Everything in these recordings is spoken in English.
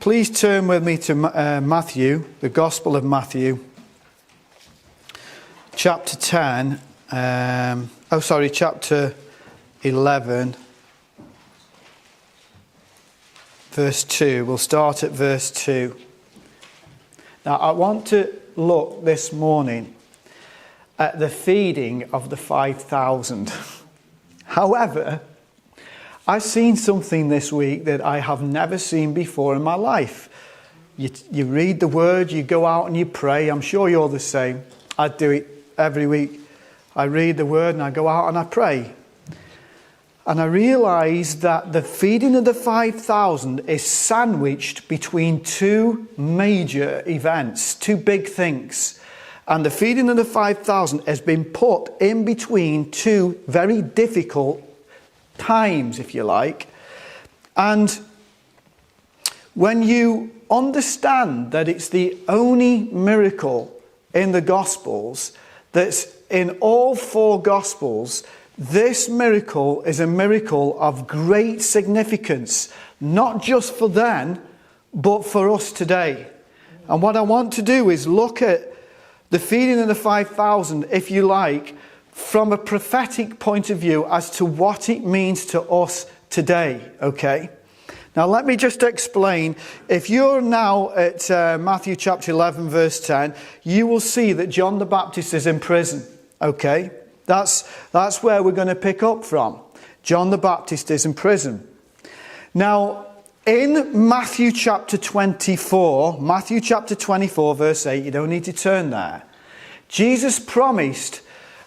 Please turn with me to Matthew, the Gospel of Matthew, chapter 10, chapter 11, verse 2. We'll start at verse 2. Now, I want to look this morning at the feeding of the 5,000. However, I've seen something this week that I have never seen before in my life. You read the word, you go out and you pray. I'm sure you're the same. I do it every week. I read the word and I go out and I pray. And I realise that the feeding of the 5,000 is sandwiched between two major events, two big things. And the feeding of the 5,000 has been put in between two very difficult times, if you like. And when you understand that it's the only miracle in the Gospels that's in all four Gospels, this miracle is a miracle of great significance, not just for then, but for us today. And what I want to do is look at the feeding of the 5,000, if you like, from a prophetic point of view as to what it means to us today, okay? Now let me just explain. If you're now at Matthew chapter 11 verse 10, you will see that John the Baptist is in prison, okay? That's where we're going to pick up from. John the Baptist is in prison. Now, in Matthew chapter 24 verse 8, you don't need to turn there, Jesus promised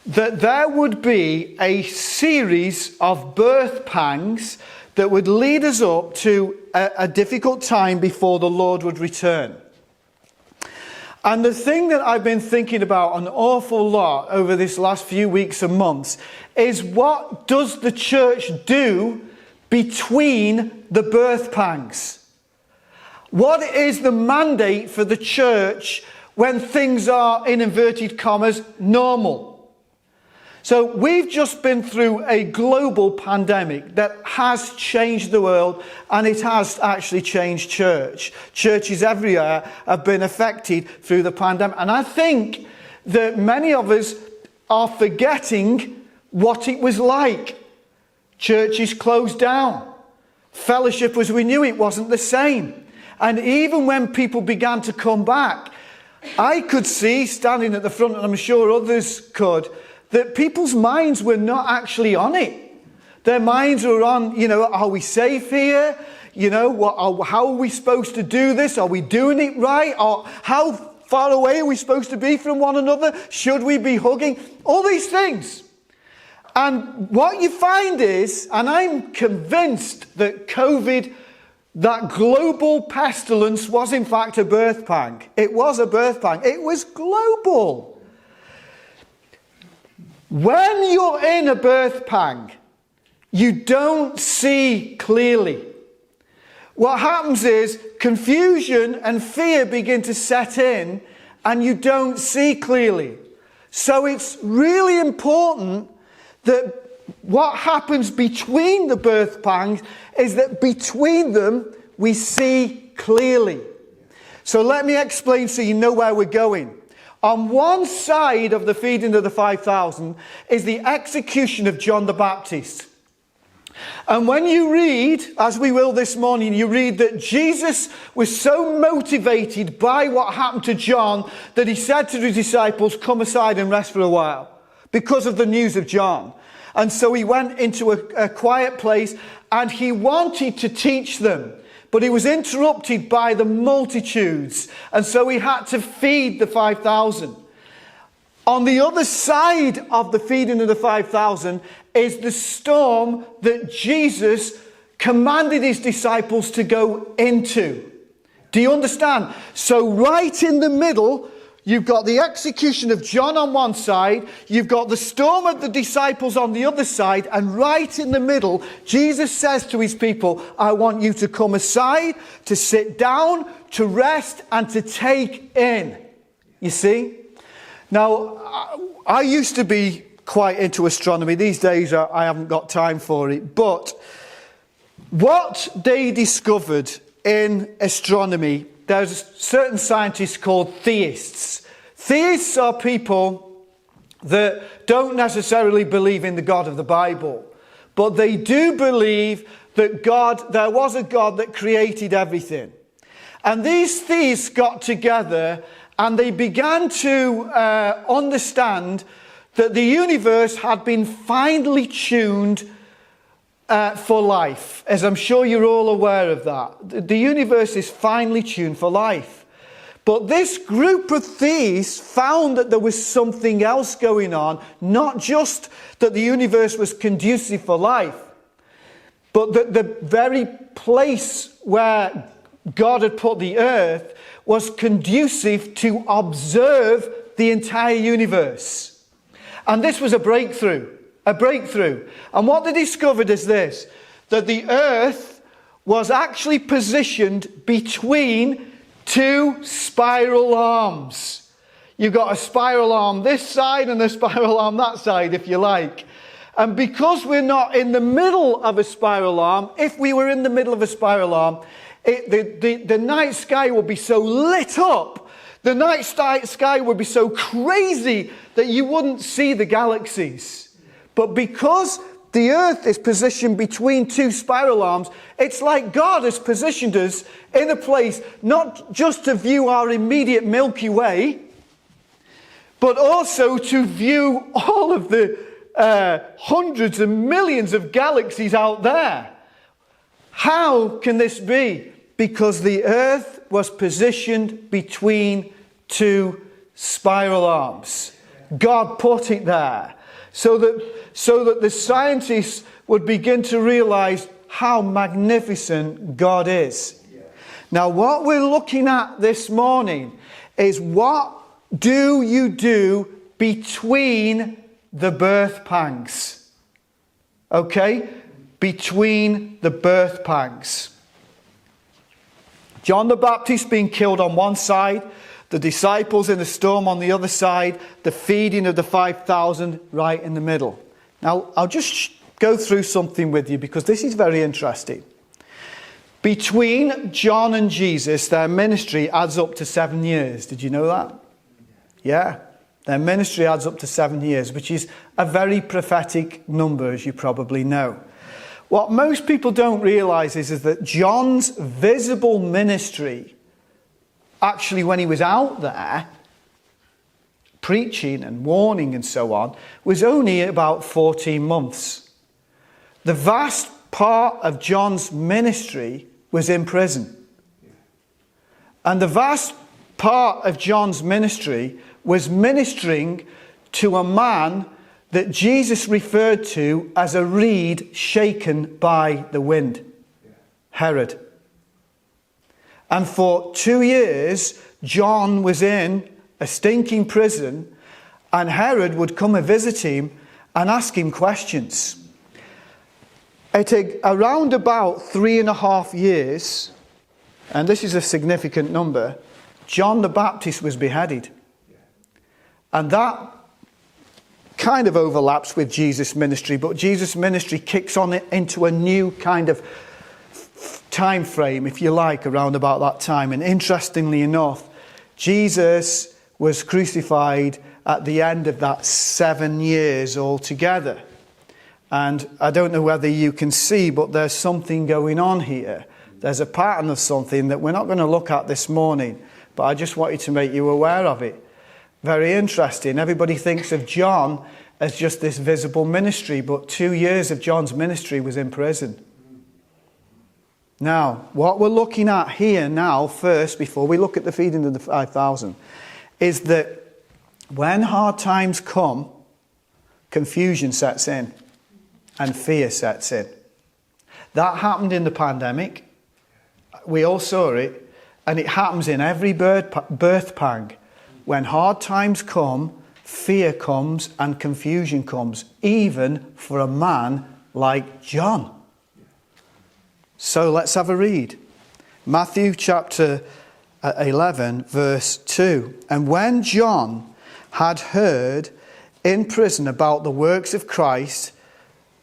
that there would be a series of birth pangs that would lead us up to a difficult time before the Lord would return. And the thing that I've been thinking about an awful lot over this last few weeks and months is, what does the church do between the birth pangs? What is the mandate for the church when things are, in inverted commas, normal? So we've just been through a global pandemic that has changed the world, and it has actually changed church. Churches everywhere have been affected through the pandemic. And I think that many of us are forgetting what it was like. Churches closed down. Fellowship as we knew it wasn't the same. And even when people began to come back, I could see, standing at the front, and I'm sure others could, that people's minds were not actually on it. Their minds were on, are we safe here? How are we supposed to do this? Are we doing it right? Or how far away are we supposed to be from one another? Should we be hugging? All these things. And what you find is, and I'm convinced that COVID, that global pestilence, was in fact a birth pang. It was a birth pang. It was global. When you're in a birth pang, you don't see clearly. What happens is confusion and fear begin to set in, and you don't see clearly. So it's really important that what happens between the birth pangs is that between them we see clearly. So let me explain so you know where we're going. On one side of the feeding of the 5,000 is the execution of John the Baptist. And when you read, as we will this morning, you read that Jesus was so motivated by what happened to John that he said to the disciples, "Come aside and rest for a while," because of the news of John. And so he went into a quiet place and he wanted to teach them. But he was interrupted by the multitudes. And so he had to feed the 5,000. On the other side of the feeding of the 5,000 is the storm that Jesus commanded his disciples to go into. Do you understand? So right in the middle, you've got the execution of John on one side, you've got the storm of the disciples on the other side, and right in the middle, Jesus says to his people, "I want you to come aside, to sit down, to rest, and to take in." You see? Now, I used to be quite into astronomy. These days, I haven't got time for it. But what they discovered in astronomy, there's certain scientists called theists. Theists are people that don't necessarily believe in the God of the Bible, but they do believe that there was a God that created everything. And these theists got together and they began to understand that the universe had been finely tuned for life. As I'm sure you're all aware of that. The universe is finely tuned for life. But this group of theists found that there was something else going on, not just that the universe was conducive for life, but that the very place where God had put the earth was conducive to observe the entire universe. And this was a breakthrough. And what they discovered is this, that the earth was actually positioned between two spiral arms. You've got a spiral arm this side and a spiral arm that side, if you like. And because we're not in the middle of a spiral arm, if we were in the middle of a spiral arm, the night sky would be so lit up, the night sky would be so crazy that you wouldn't see the galaxies. But because the earth is positioned between two spiral arms, it's like God has positioned us in a place not just to view our immediate Milky Way, but also to view all of the hundreds and millions of galaxies out there. How can this be? Because the earth was positioned between two spiral arms. God put it there so that the scientists would begin to realize how magnificent God is. Now, what we're looking at this morning is, what do you do between the birth pangs? Okay? Between the birth pangs. John the Baptist being killed on one side, the disciples in the storm on the other side, the feeding of the 5,000 right in the middle. Now, I'll just go through something with you because this is very interesting. Between John and Jesus, their ministry adds up to 7 years. Did you know that? Yeah. Their ministry adds up to 7 years, which is a very prophetic number, as you probably know. What most people don't realize is that John's visible ministry, actually when he was out there preaching and warning and so on, was only about 14 months. The vast part of John's ministry was in prison. And the vast part of John's ministry was ministering to a man that Jesus referred to as a reed shaken by the wind, Herod. And for 2 years, John was in a stinking prison, and Herod would come and visit him and ask him questions. It took around about 3.5 years, and this is a significant number, John the Baptist was beheaded. And that kind of overlaps with Jesus' ministry, but Jesus' ministry kicks on into a new kind of time frame, if you like, around about that time. And interestingly enough, Jesus was crucified at the end of that 7 years altogether. And I don't know whether you can see, but there's something going on here. There's a pattern of something that we're not going to look at this morning, but I just wanted to make you aware of it. Very interesting. Everybody thinks of John as just this visible ministry, but 2 years of John's ministry was in prison. Now, what we're looking at here now, first, before we look at the feeding of the 5,000, is that when hard times come, confusion sets in and fear sets in. That happened in the pandemic. We all saw it, and it happens in every birth pang. When hard times come, fear comes and confusion comes, even for a man like John. So let's have a read. Matthew chapter 11, verse 2. And when John had heard in prison about the works of Christ,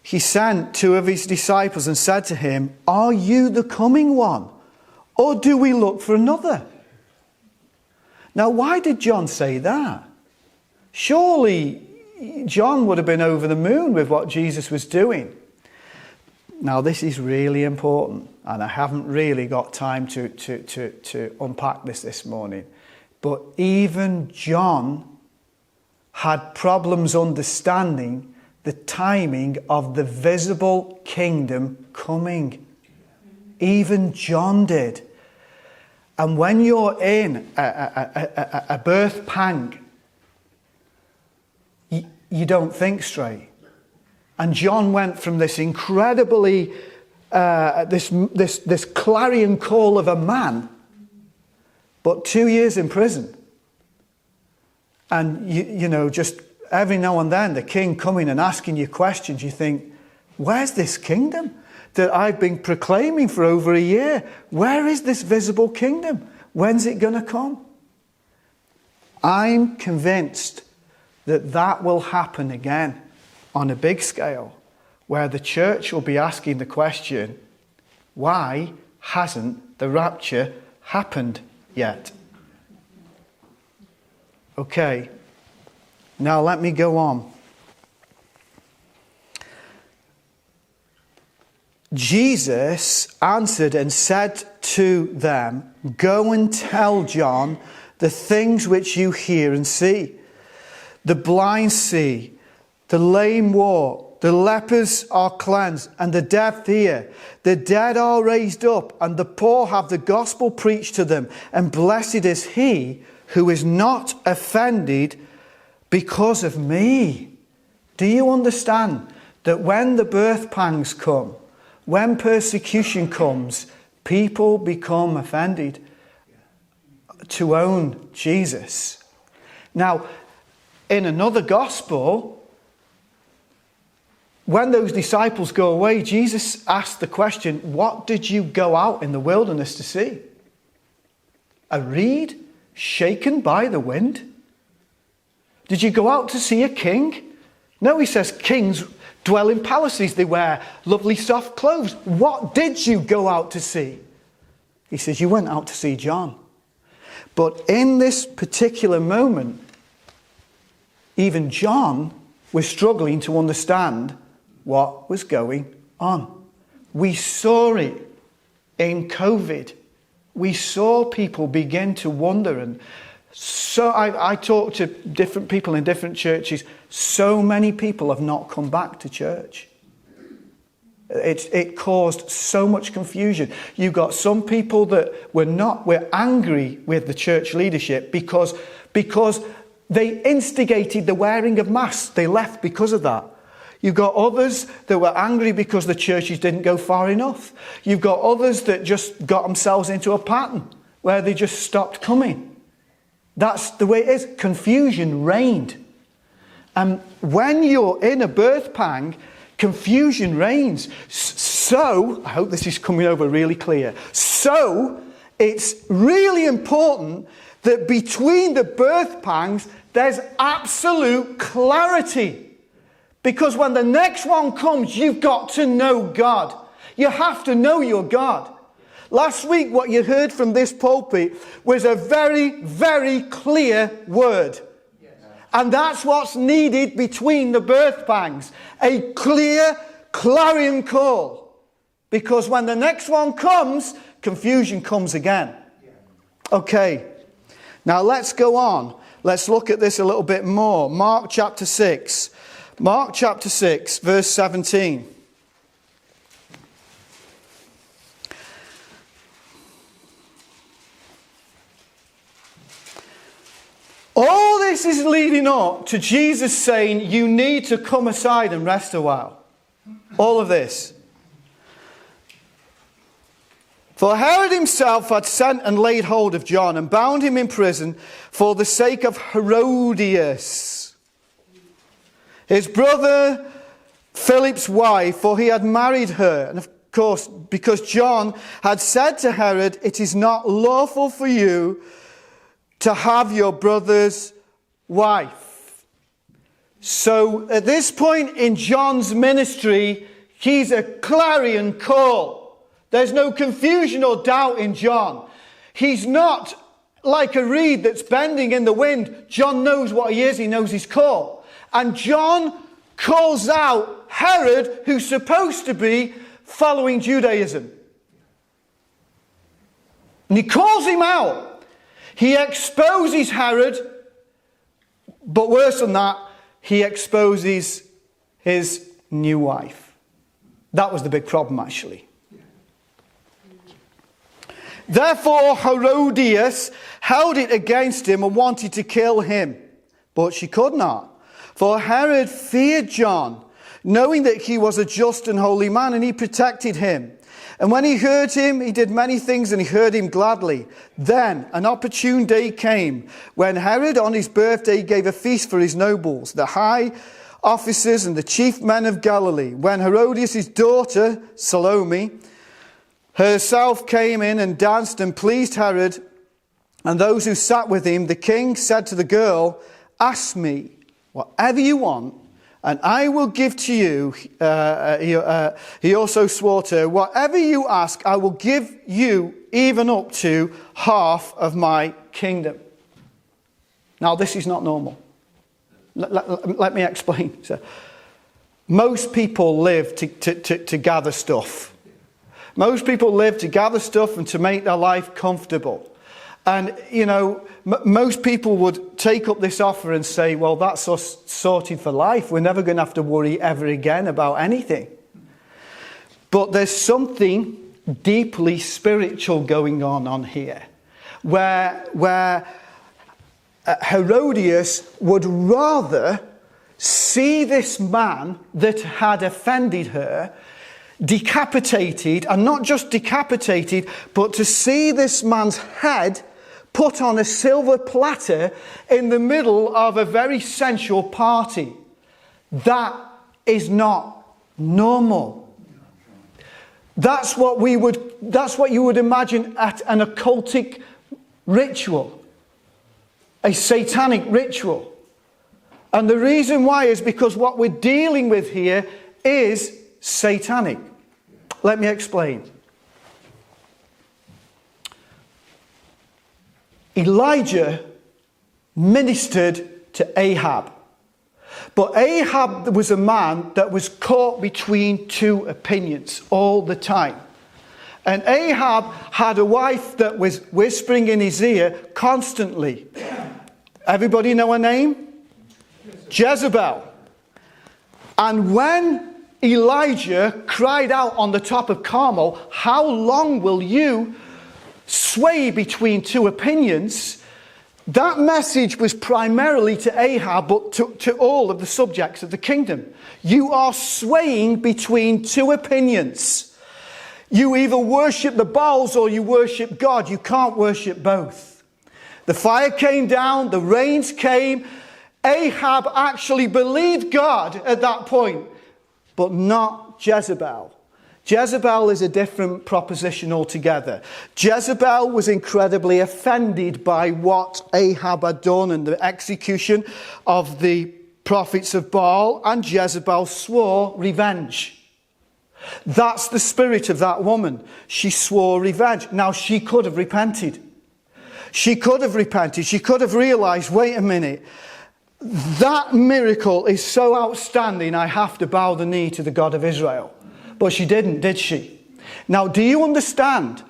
he sent 2 of his disciples and said to him, "Are you the coming one, Or do we look for another? Now, why did John say that? Surely John would have been over the moon with what Jesus was doing. Now, this is really important, and I haven't really got time to unpack this morning. But even John had problems understanding the timing of the visible kingdom coming. Even John did. And when you're in a birth pang, you don't think straight. And John went from this incredibly, this clarion call of a man, but 2 years in prison. And, you know, just every now and then the king coming and asking you questions, you think, where's this kingdom that I've been proclaiming for over a year? Where is this visible kingdom? When's it going to come? I'm convinced that that will happen again on a big scale, where the church will be asking the question, why hasn't the rapture happened yet? Okay, now let me go on. Jesus answered and said to them, go and tell John the things which you hear and see. The blind see, the lame walk, the lepers are cleansed, and the deaf hear. The dead are raised up, and the poor have the gospel preached to them. And blessed is he who is not offended because of me. Do you understand that when the birth pangs come, when persecution comes, people become offended to own Jesus? Now, in another gospel, when those disciples go away, Jesus asked the question, what did you go out in the wilderness to see? A reed shaken by the wind? Did you go out to see a king? No, he says kings dwell in palaces. They wear lovely soft clothes. What did you go out to see? He says, you went out to see John. But in this particular moment, even John was struggling to understand what was going on. We saw it in COVID. We saw people begin to wonder. And so I talked to different people in different churches. So many people have not come back to church. It caused so much confusion. You got some people that were angry with the church leadership because they instigated the wearing of masks. They left because of that. You've got others that were angry because the churches didn't go far enough. You've got others that just got themselves into a pattern where they just stopped coming. That's the way it is. Confusion reigned. And when you're in a birth pang, confusion reigns. So, I hope this is coming over really clear. So, it's really important that between the birth pangs, there's absolute clarity. Because when the next one comes, you've got to know God. You have to know your God. Last week, what you heard from this pulpit was a very, very clear word. And that's what's needed between the birth pangs. A clear, clarion call. Because when the next one comes, confusion comes again. Okay. Now let's go on. Let's look at this a little bit more. Mark chapter 6. Mark chapter 6, verse 17. All this is leading up to Jesus saying, you need to come aside and rest a while. All of this. For Herod himself had sent and laid hold of John and bound him in prison for the sake of Herodias, his brother Philip's wife, for he had married her. And of course, because John had said to Herod, it is not lawful for you to have your brother's wife. So at this point in John's ministry, he's a clarion call. There's no confusion or doubt in John. He's not like a reed that's bending in the wind. John knows what he is. He knows his call. And John calls out Herod, who's supposed to be following Judaism. And he calls him out. He exposes Herod. But worse than that, he exposes his new wife. That was the big problem, actually. Therefore, Herodias held it against him and wanted to kill him. But she could not. For Herod feared John, knowing that he was a just and holy man, and he protected him. And when he heard him, he did many things, and he heard him gladly. Then an opportune day came, when Herod on his birthday gave a feast for his nobles, the high officers and the chief men of Galilee. When Herodias' daughter, Salome, herself came in and danced and pleased Herod and those who sat with him, the king said to the girl, "Ask me whatever you want, and I will give to you." He also swore to her, "Whatever you ask, I will give you, even up to half of my kingdom." Now, this is not normal. Let me explain. So, most people live to gather stuff. Most people live to gather stuff and to make their life comfortable. And, you know, most people would take up this offer and say, well, that's us sorted for life. We're never going to have to worry ever again about anything. But there's something deeply spiritual going on here, where Herodias would rather see this man that had offended her decapitated, and not just decapitated, but to see this man's head put on a silver platter in the middle of a very sensual party. That is not normal. That's what you would imagine at an occultic ritual, a satanic ritual. And the reason why is because what we're dealing with here is satanic. Let me explain. Elijah ministered to Ahab. But Ahab was a man that was caught between two opinions all the time. And Ahab had a wife that was whispering in his ear constantly. Everybody know her name? Jezebel. And when Elijah cried out on the top of Carmel, "How long will you sway between two opinions?" That message was primarily to Ahab, but to all of the subjects of the kingdom. You are swaying between two opinions. You either worship the Baals or you worship God. You can't worship both. The fire came down, the rains came. Ahab actually believed God at that point, but not Jezebel. Jezebel is a different proposition altogether. Jezebel was incredibly offended by what Ahab had done and the execution of the prophets of Baal, and Jezebel swore revenge. That's the spirit of that woman. She swore revenge. Now, she could have repented. She could have repented. She could have realized, wait a minute, that miracle is so outstanding, I have to bow the knee to the God of Israel. But she didn't, did she? Now, do you understand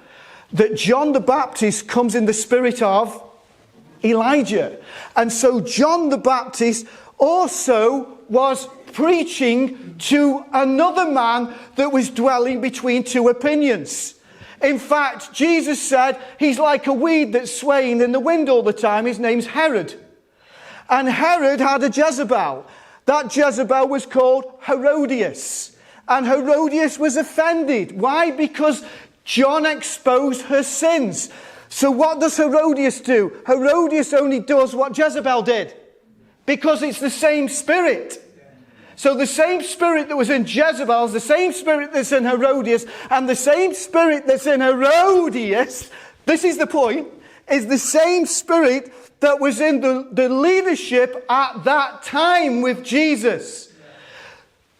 that John the Baptist comes in the spirit of Elijah? And so John the Baptist also was preaching to another man that was dwelling between two opinions. In fact, Jesus said he's like a weed that's swaying in the wind all the time. His name's Herod. And Herod had a Jezebel. That Jezebel was called Herodias. And Herodias was offended. Why? Because John exposed her sins. So what does Herodias do? Herodias only does what Jezebel did. Because it's the same spirit. So the same spirit that was in Jezebel is the same spirit that's in Herodias. And the same spirit that's in Herodias, this is the point, is the same spirit that was in the leadership at that time with Jesus.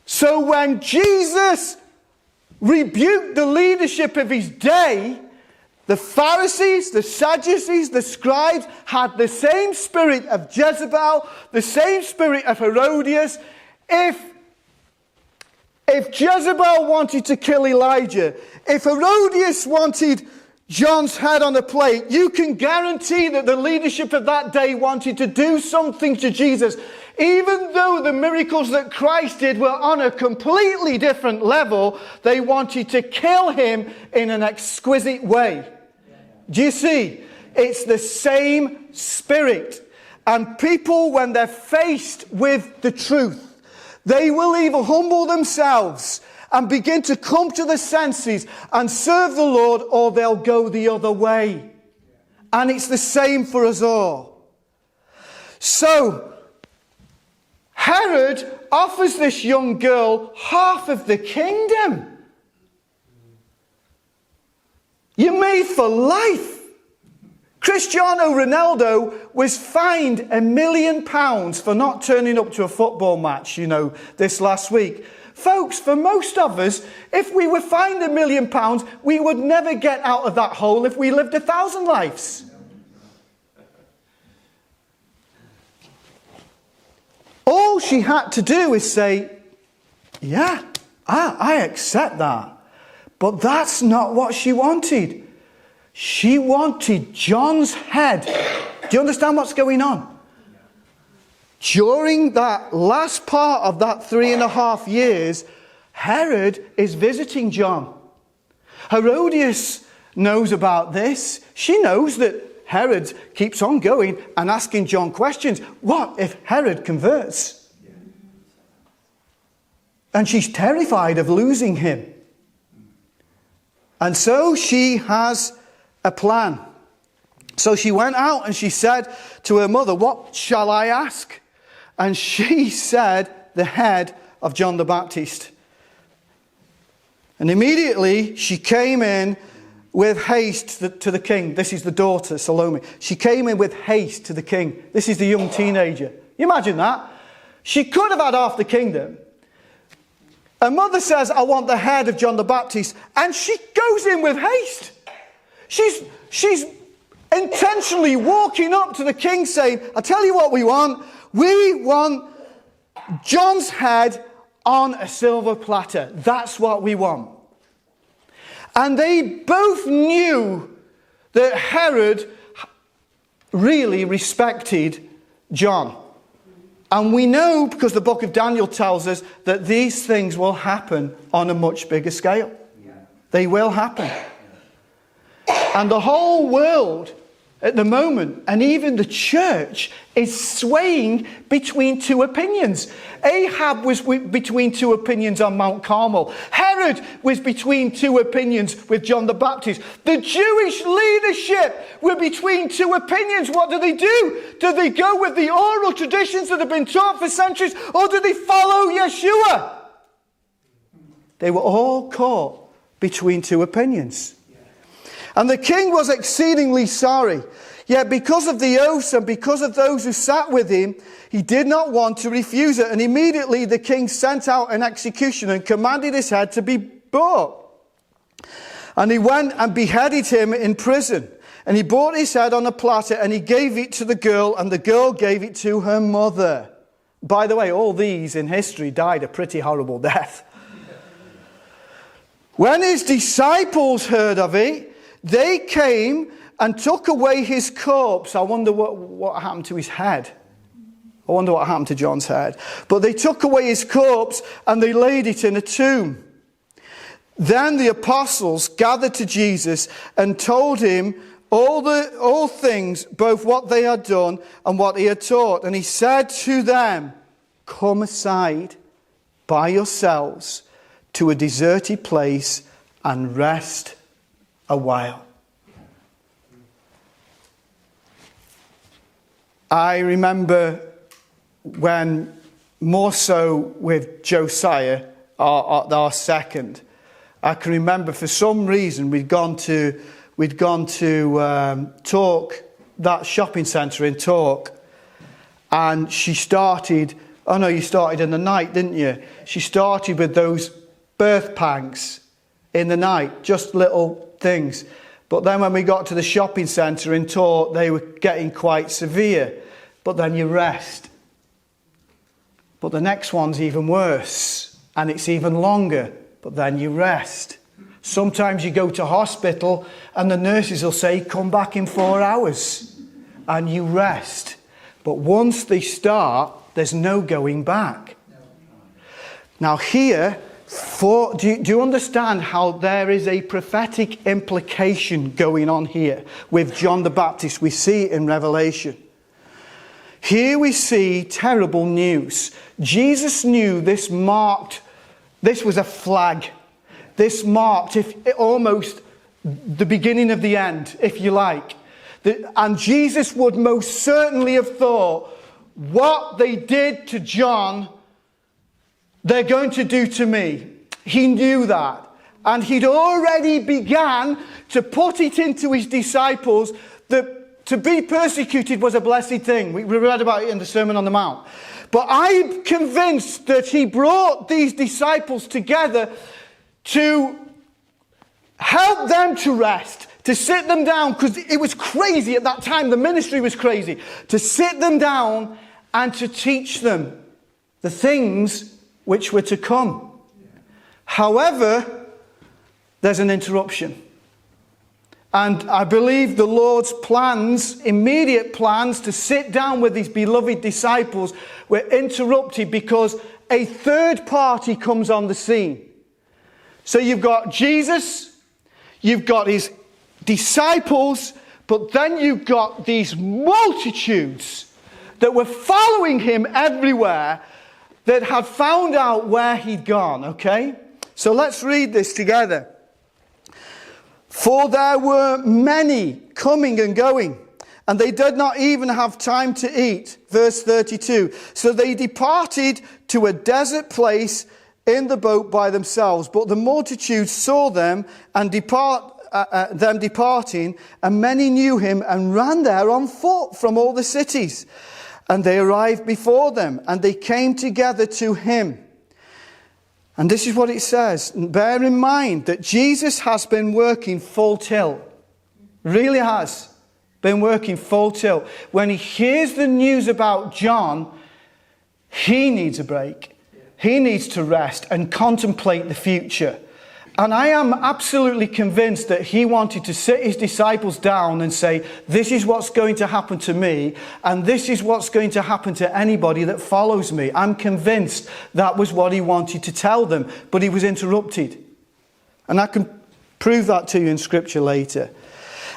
So when Jesus rebuked the leadership of his day, the Pharisees, the Sadducees, the scribes had the same spirit of Jezebel, the same spirit of Herodias. If Jezebel wanted to kill Elijah, if Herodias wanted John's head on a plate, you can guarantee that the leadership of that day wanted to do something to Jesus. Even though the miracles that Christ did were on a completely different level, they wanted to kill him in an exquisite way. Do you see? It's the same spirit. And people, when they're faced with the truth, they will either humble themselves and begin to come to the senses and serve the Lord, or they'll go the other way. And it's the same for us all. So, Herod offers this young girl half of the kingdom. You're made for life. Cristiano Ronaldo was fined £1 million for not turning up to a football match, this last week. Folks, for most of us, if we were fined £1 million, we would never get out of that hole if we lived 1,000 lives. All she had to do is say, yeah, I accept that. But that's not what she wanted. She wanted John's head. Do you understand what's going on? During that last part of that 3.5 years, Herod is visiting John. Herodias knows about this. She knows that Herod keeps on going and asking John questions. What if Herod converts? And she's terrified of losing him. And so she has a plan. So she went out and she said to her mother, what shall I ask? And she said, the head of John the Baptist. And immediately she came in with haste to the king. This is the daughter, Salome. She came in with haste to the king. This is the young teenager. You imagine that? She could have had half the kingdom. Her mother says, I want the head of John the Baptist. And she goes in with haste. She's intentionally walking up to the king saying, I tell you what we want. We want John's head on a silver platter. That's what we want. And they both knew that Herod really respected John. And we know, because the book of Daniel tells us, that these things will happen on a much bigger scale. They will happen. And the whole world at the moment, and even the church, is swaying between two opinions. Ahab was between two opinions on Mount Carmel. Herod was between two opinions with John the Baptist. The Jewish leadership were between two opinions. What do? Do they go with the oral traditions that have been taught for centuries, or do they follow Yeshua? They were all caught between two opinions. And the king was exceedingly sorry. Yet because of the oaths and because of those who sat with him, he did not want to refuse it. And immediately the king sent out an executioner and commanded his head to be brought. And he went and beheaded him in prison. And he brought his head on a platter and he gave it to the girl, and the girl gave it to her mother. By the way, all these in history died a pretty horrible death. When his disciples heard of it, they came and took away his corpse. I wonder what happened to his head. I wonder what happened to John's head. But they took away his corpse and they laid it in a tomb. Then the apostles gathered to Jesus and told him all things, both what they had done and what he had taught. And he said to them, come aside by yourselves to a deserted place and rest a while. I remember when, more so with Josiah, our second, I can remember for some reason we'd gone to Tork, that shopping centre in Tork, and she started. Oh no, you started in the night, didn't you? She started with those birth pangs. in the night, just little things. But then when we got to the shopping centre in Tor, they were getting quite severe. But then you rest. But the next one's even worse, and it's even longer. But then you rest. Sometimes you go to hospital and the nurses will say, come back in 4 hours, and you rest. But once they start, there's no going back. Now here, do you understand how there is a prophetic implication going on here with John the Baptist? We see it in Revelation. Here we see terrible news. Jesus knew this was a flag. This marked almost the beginning of the end, if you like. And Jesus would most certainly have thought, what they did to John, they're going to do to me. He knew that. And he'd already began to put it into his disciples that to be persecuted was a blessed thing. We read about it in the Sermon on the Mount. But I'm convinced that he brought these disciples together to help them to rest, to sit them down, because it was crazy at that time. The ministry was crazy. To sit them down and to teach them the things which were to come. However, there's an interruption. And I believe the Lord's plans, immediate plans to sit down with his beloved disciples were interrupted because a third party comes on the scene. So you've got Jesus, you've got his disciples, but then you've got these multitudes that were following him everywhere that had found out where he'd gone, okay? So let's read this together. For there were many coming and going, and they did not even have time to eat. Verse 32. So they departed to a desert place in the boat by themselves. But the multitude saw them and them departing, and many knew him and ran there on foot from all the cities. And they arrived before them, and they came together to him. And this is what it says. Bear in mind that Jesus has been working full tilt. Really has been working full tilt. When he hears the news about John, he needs a break. He needs to rest and contemplate the future. And I am absolutely convinced that he wanted to sit his disciples down and say, this is what's going to happen to me, and this is what's going to happen to anybody that follows me. I'm convinced that was what he wanted to tell them, but he was interrupted. And I can prove that to you in Scripture later.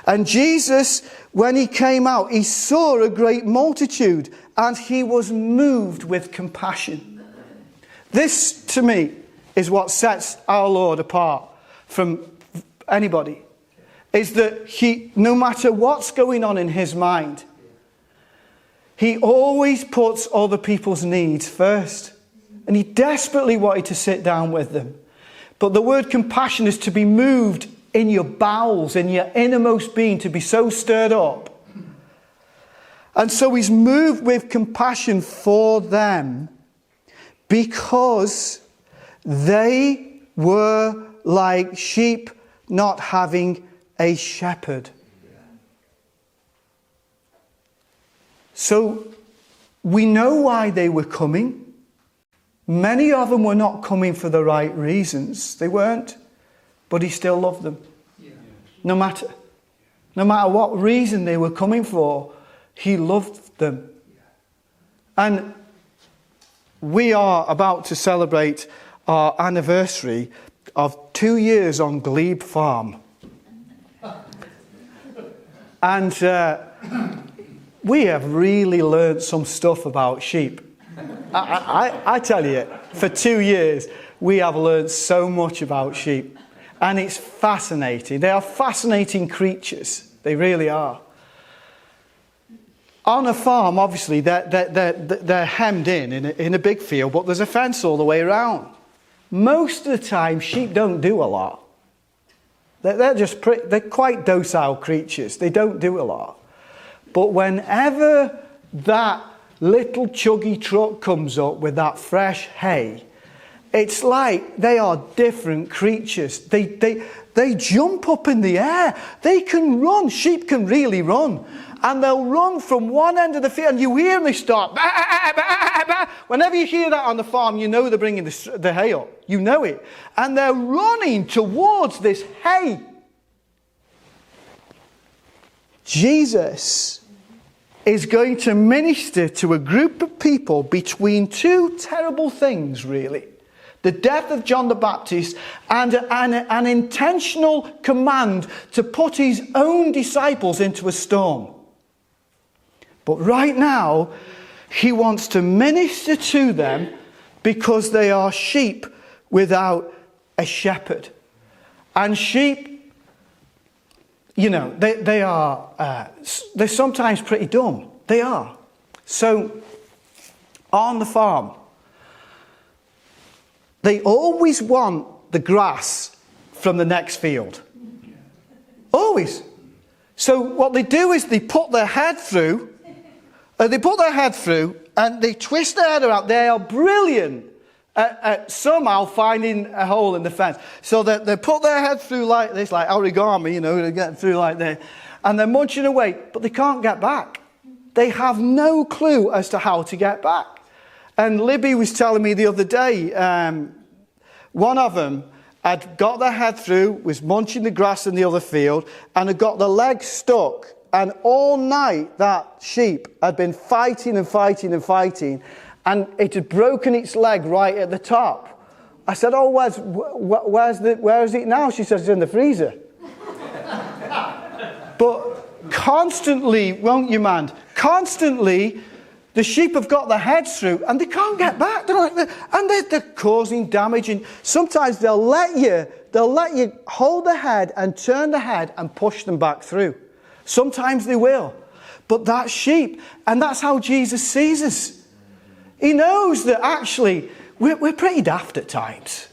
And Jesus, when he came out, he saw a great multitude, and he was moved with compassion. This, to me, is what sets our Lord apart from anybody. Is that he, no matter what's going on in his mind, he always puts other people's needs first. And he desperately wanted to sit down with them. But the word compassion is to be moved in your bowels, in your innermost being, to be so stirred up. And so he's moved with compassion for them because they were like sheep not having a shepherd. So we know why they were coming. Many of them were not coming for the right reasons. They weren't. But he still loved them. No matter what reason they were coming for, he loved them. And we are about to celebrate our anniversary of 2 years on Glebe Farm. And we have really learned some stuff about sheep. I tell you, for 2 years, we have learned so much about sheep. And it's fascinating. They are fascinating creatures. They really are. On a farm, obviously, they're hemmed in a big field, but there's a fence all the way around. Most of the time, sheep don't do a lot. They're quite docile creatures. They don't do a lot. But whenever that little chuggy truck comes up with that fresh hay, it's like they are different creatures. They jump up in the air. They can run. Sheep can really run. And they'll run from one end of the field, and you hear them, they start. Bah, bah, bah. Whenever you hear that on the farm, you know they're bringing the hay up. You know it. And they're running towards this hay. Jesus is going to minister to a group of people between two terrible things, really. The death of John the Baptist and an intentional command to put his own disciples into a storm. But right now, he wants to minister to them because they are sheep without a shepherd. And sheep, you know, they're sometimes pretty dumb. They are. So, on the farm, they always want the grass from the next field. Always. So what they do is they put their head through, and they twist their head around. They are brilliant at somehow finding a hole in the fence. So that they put their head through like this, like origami, you know, they get through like this. And they're munching away, but they can't get back. They have no clue as to how to get back. And Libby was telling me the other day, one of them had got their head through, was munching the grass in the other field, and had got the leg stuck. And all night, that sheep had been fighting and fighting and fighting, and it had broken its leg right at the top. I said, "Oh, where is it now?" She says, "It's in the freezer." But constantly, won't you, man? Constantly, the sheep have got their heads through and they can't get back. They're causing damage. And sometimes they'll let you hold the head and turn the head and push them back through. Sometimes they will. But that's sheep. And that's how Jesus sees us. He knows that actually we're pretty daft at times.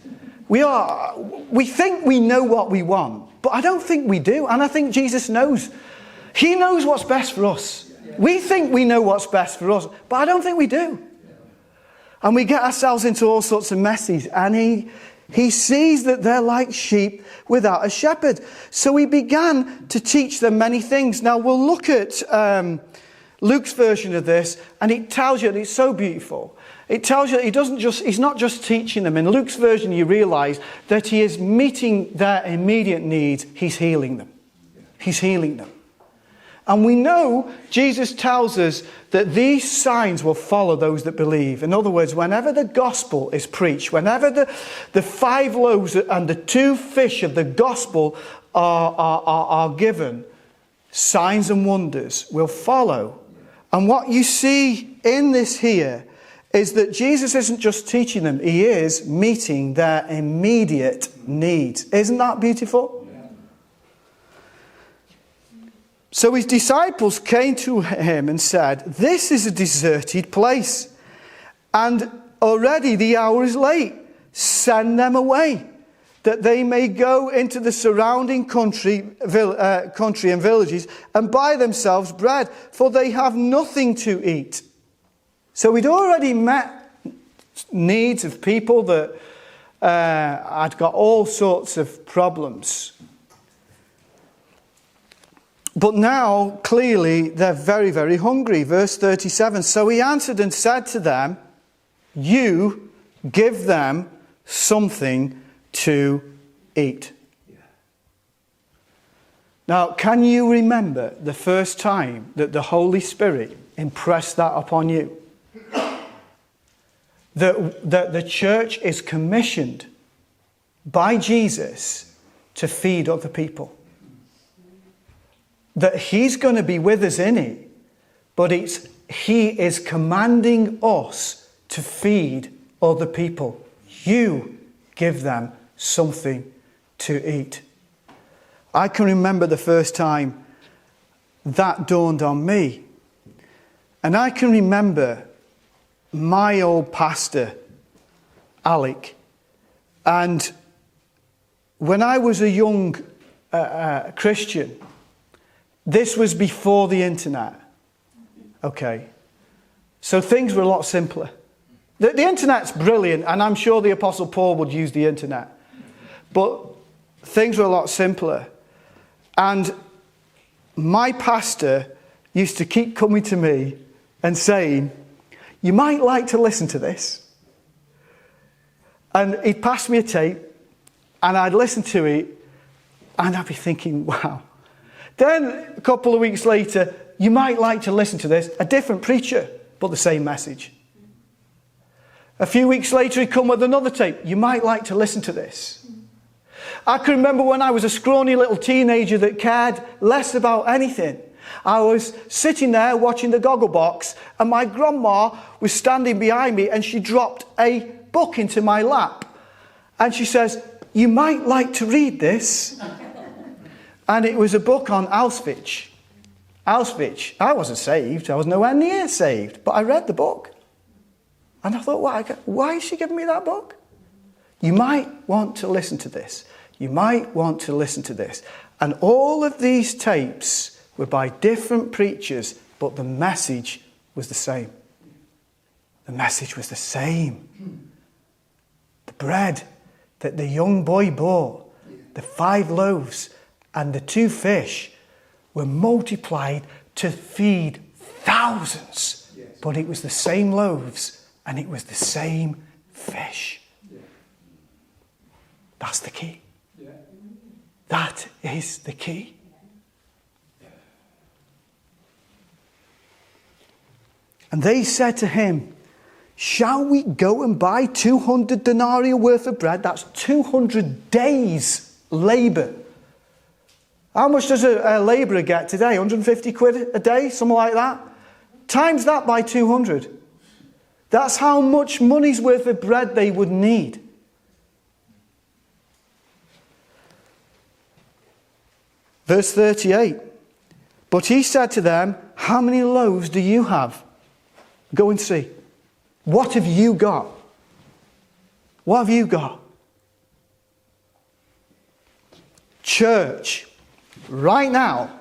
We think we know what we want, but I don't think we do. And I think Jesus knows. He knows what's best for us. We think we know what's best for us, but I don't think we do. And we get ourselves into all sorts of messes. And he sees that they're like sheep without a shepherd. So he began to teach them many things. Now we'll look at Luke's version of this, and it tells you, and it's so beautiful. It tells you that he's not just teaching them. In Luke's version, you realize that he is meeting their immediate needs. He's healing them. He's healing them. And we know Jesus tells us that these signs will follow those that believe. In other words, whenever the gospel is preached, whenever the 5 loaves and the 2 fish of the gospel are given, signs and wonders will follow. And what you see in this here is that Jesus isn't just teaching them, he is meeting their immediate needs. Isn't that beautiful? So his disciples came to him and said, "This is a deserted place, and already the hour is late. Send them away, that they may go into the surrounding country and villages and buy themselves bread, for they have nothing to eat." So we'd already met needs of people that had got all sorts of problems. But now, clearly, they're very, very hungry. Verse 37, "So he answered and said to them, 'You give them something to eat.'" Now, can you remember the first time that the Holy Spirit impressed that upon you? That the church is commissioned by Jesus to feed other people. That he's going to be with us in it, but he is commanding us to feed other people. You give them something to eat. I can remember the first time that dawned on me. And I can remember my old pastor, Alec. And when I was a young Christian, this was before the internet. Okay. So things were a lot simpler. The internet's brilliant, and I'm sure the Apostle Paul would use the internet. But things were a lot simpler. And my pastor used to keep coming to me and saying, you might like to listen to this. And he'd pass me a tape, and I'd listen to it, and I'd be thinking, wow. Then a couple of weeks later, you might like to listen to this. A different preacher, but the same message. A few weeks later, he'd come with another tape. You might like to listen to this. I can remember when I was a scrawny little teenager that cared less about anything. I was sitting there watching the Gogglebox, and my grandma was standing behind me, and she dropped a book into my lap. And she says, you might like to read this. And it was a book on Auschwitz. Auschwitz. I wasn't saved. I was nowhere near saved. But I read the book. And I thought, why is she giving me that book? You might want to listen to this. You might want to listen to this. And all of these tapes were by different preachers, but the message was the same. The message was the same. The bread that the young boy bought, the 5 loaves and the 2 fish, were multiplied to feed thousands. Yes. But it was the same loaves and it was the same fish. Yeah. That's the key. Yeah. That is the key. And they said to him, shall we go and buy 200 denarii worth of bread? That's 200 days' labour. How much does a labourer get today? 150 quid a day? Something like that? Times that by 200. That's how much money's worth of bread they would need. Verse 38. But he said to them, how many loaves do you have? Go and see. What have you got? What have you got? Church, right now,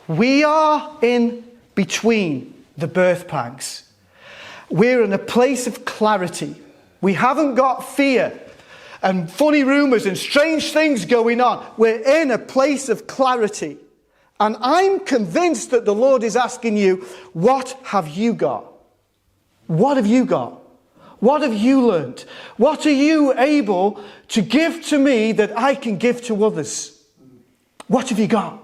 we are in between the birth pangs. We're in a place of clarity. We haven't got fear and funny rumours and strange things going on. We're in a place of clarity. And I'm convinced that the Lord is asking you, what have you got? What have you got? What have you learnt? What are you able to give to me that I can give to others? What have you got?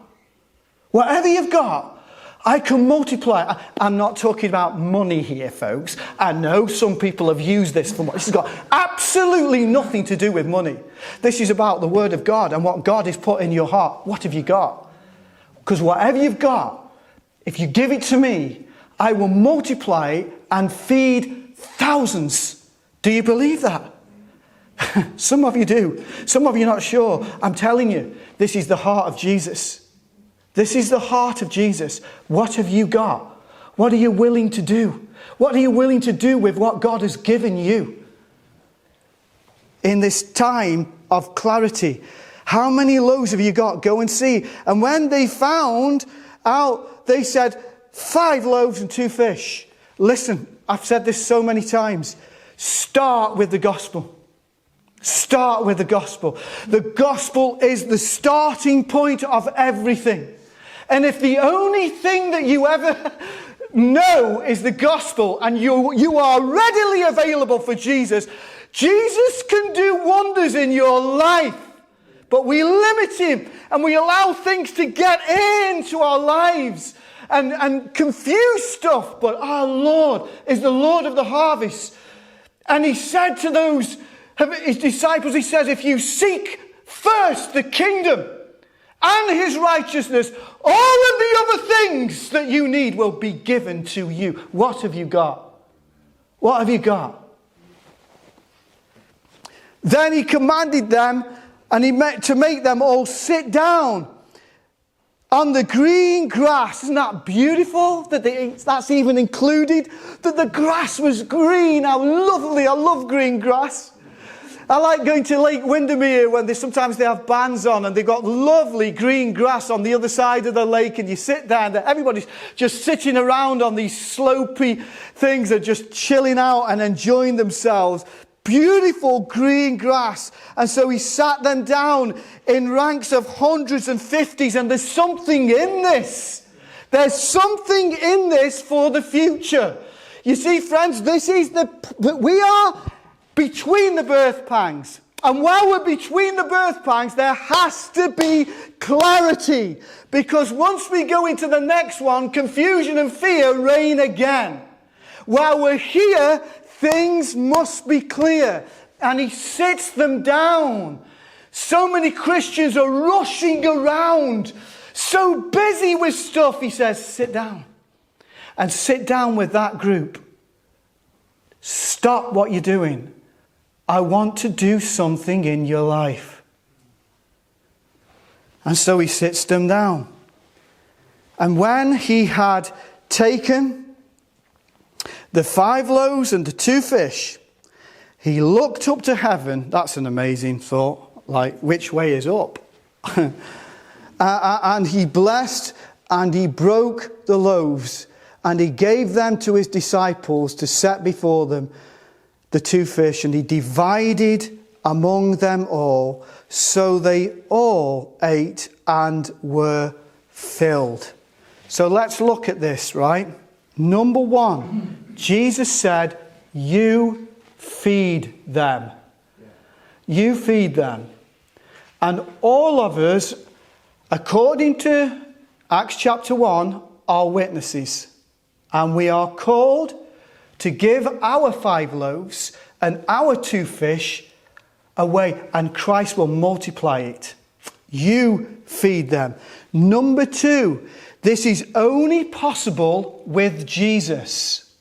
Whatever you've got, I can multiply. I'm not talking about money here, folks. I know some people have used this for money. This has got absolutely nothing to do with money. This is about the Word of God and what God has put in your heart. What have you got? Because whatever you've got, if you give it to me, I will multiply it and feed thousands. Do you believe that? Some of you do. Some of you are not sure. I'm telling you, this is the heart of Jesus. This is the heart of Jesus. What have you got? What are you willing to do? What are you willing to do with what God has given you? In this time of clarity, how many loaves have you got? Go and see. And when they found out, they said, 5 loaves and 2 fish. Listen, I've said this so many times. Start with the gospel. Start with the gospel. The gospel is the starting point of everything. And if the only thing that you ever know is the gospel and you are readily available for Jesus, Jesus can do wonders in your life. But we limit him and we allow things to get into our lives and confuse stuff. But our Lord is the Lord of the harvest. And he said to those, his disciples, he says, if you seek first the kingdom and his righteousness, all of the other things that you need will be given to you. What have you got? What have you got? Then he commanded them and he meant to make them all sit down on the green grass. Isn't that beautiful that that's even included? That the grass was green. How lovely. I love green grass. I like going to Lake Windermere when sometimes they have bands on and they've got lovely green grass on the other side of the lake, and you sit down there, everybody's just sitting around on these slopey things, they're just chilling out and enjoying themselves. Beautiful green grass. And so he sat them down in ranks of hundreds and fifties, and there's something in this. There's something in this for the future. You see, friends, we are between the birth pangs. And while we're between the birth pangs, there has to be clarity. Because once we go into the next one, confusion and fear reign again. While we're here, things must be clear. And he sits them down. So many Christians are rushing around, so busy with stuff. He says, sit down. And sit down with that group. Stop what you're doing. I want to do something in your life. And so he sits them down. And when he had taken the 5 loaves and the 2 fish, he looked up to heaven. That's an amazing thought. Like, which way is up? And he blessed and he broke the loaves. And he gave them to his disciples to set before them the 2 fish. And he divided among them all. So they all ate and were filled. So let's look at this, right? Number 1, Jesus said, you feed them. You feed them. And all of us, according to Acts chapter 1, are witnesses. And we are called to give our 5 loaves and our 2 fish away. And Christ will multiply it. You feed them. Number 2, this is only possible with Jesus.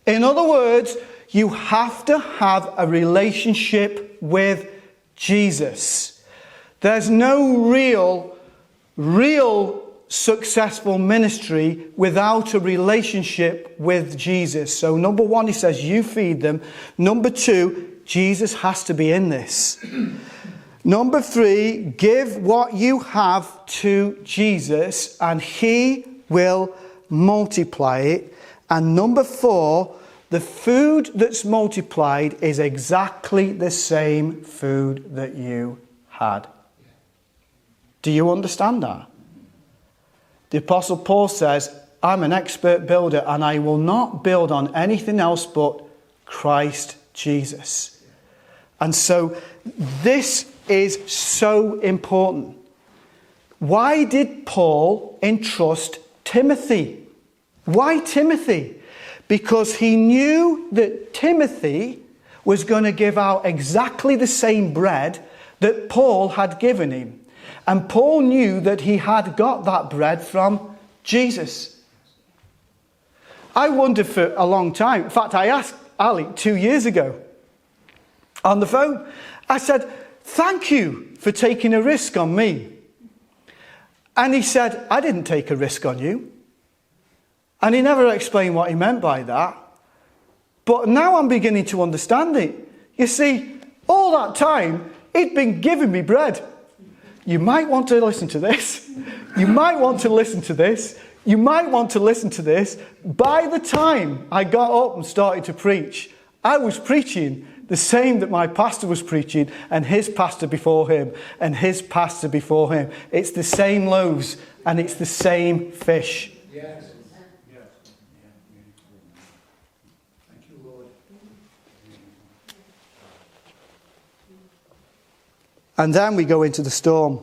In other words, you have to have a relationship with Jesus. There's no real successful ministry without a relationship with Jesus. So number 1, he says, you feed them. Number 2, Jesus has to be in this. Number 3, give what you have to Jesus and he will multiply it. And number 4, the food that's multiplied is exactly the same food that you had. Do you understand that? The Apostle Paul says, I'm an expert builder and I will not build on anything else but Christ Jesus. And so this is so important. Why did Paul entrust Timothy? Why Timothy? Because he knew that Timothy was going to give out exactly the same bread that Paul had given him. And Paul knew that he had got that bread from Jesus. I wondered for a long time. In fact, I asked Ali 2 years ago on the phone. I said, thank you for taking a risk on me. And he said, I didn't take a risk on you. And he never explained what he meant by that. But now I'm beginning to understand it. You see, all that time, he'd been giving me bread. You might want to listen to this. You might want to listen to this. You might want to listen to this. By the time I got up and started to preach, I was preaching the same that my pastor was preaching, and his pastor before him, and his pastor before him. It's the same loaves, and it's the same fish. Yes. Thank you, Lord. And then we go into the storm.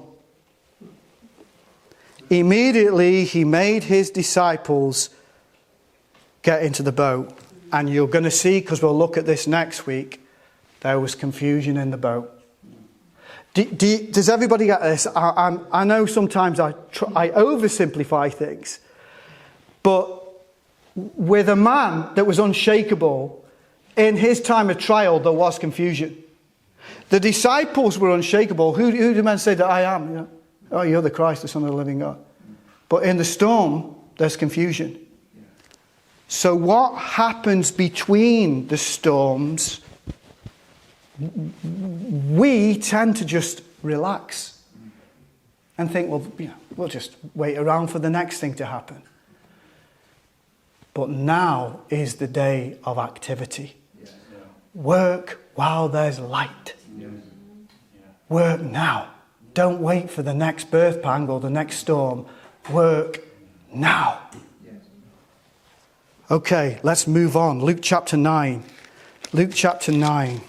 Immediately he made his disciples get into the boat. And you're going to see, because we'll look at this next week, there was confusion in the boat. Does everybody get this? I know sometimes I oversimplify things. But with a man that was unshakable, in his time of trial, there was confusion. The disciples were unshakable. Who do men say that I am? You know, oh, you're the Christ, the Son of the living God. But in the storm, there's confusion. So what happens between the storms we tend to just relax and think, well, we'll just wait around for the next thing to happen. But now is the day of activity. Work while there's light. Work now. Don't wait for the next birth pang or the next storm. Work now. Okay, let's move on. Luke chapter 9. Luke chapter 9.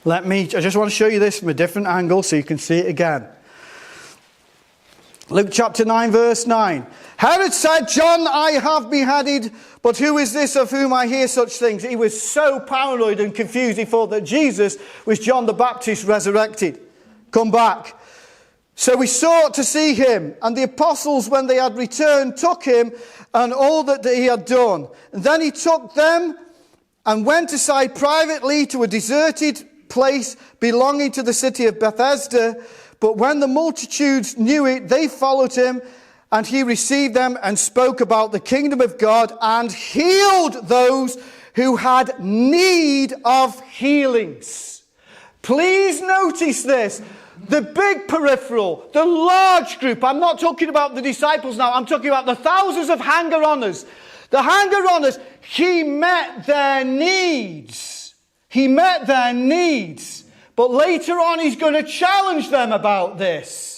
I just want to show you this from a different angle so you can see it again. Luke chapter 9, verse 9. Herod said, John I have beheaded, but who is this of whom I hear such things? He was so paranoid and confused, he thought that Jesus was John the Baptist resurrected. Come back. So we sought to see him, and the apostles, when they had returned, took him and all that he had done. And then he took them and went aside privately to a deserted place belonging to the city of Bethesda. But when the multitudes knew it, they followed him, and he received them and spoke about the kingdom of God and healed those who had need of healings. Please notice this. The big peripheral, the large group, I'm not talking about the disciples now, I'm talking about the thousands of hanger-oners. The hanger-oners, he met their needs. He met their needs. But later on, he's going to challenge them about this.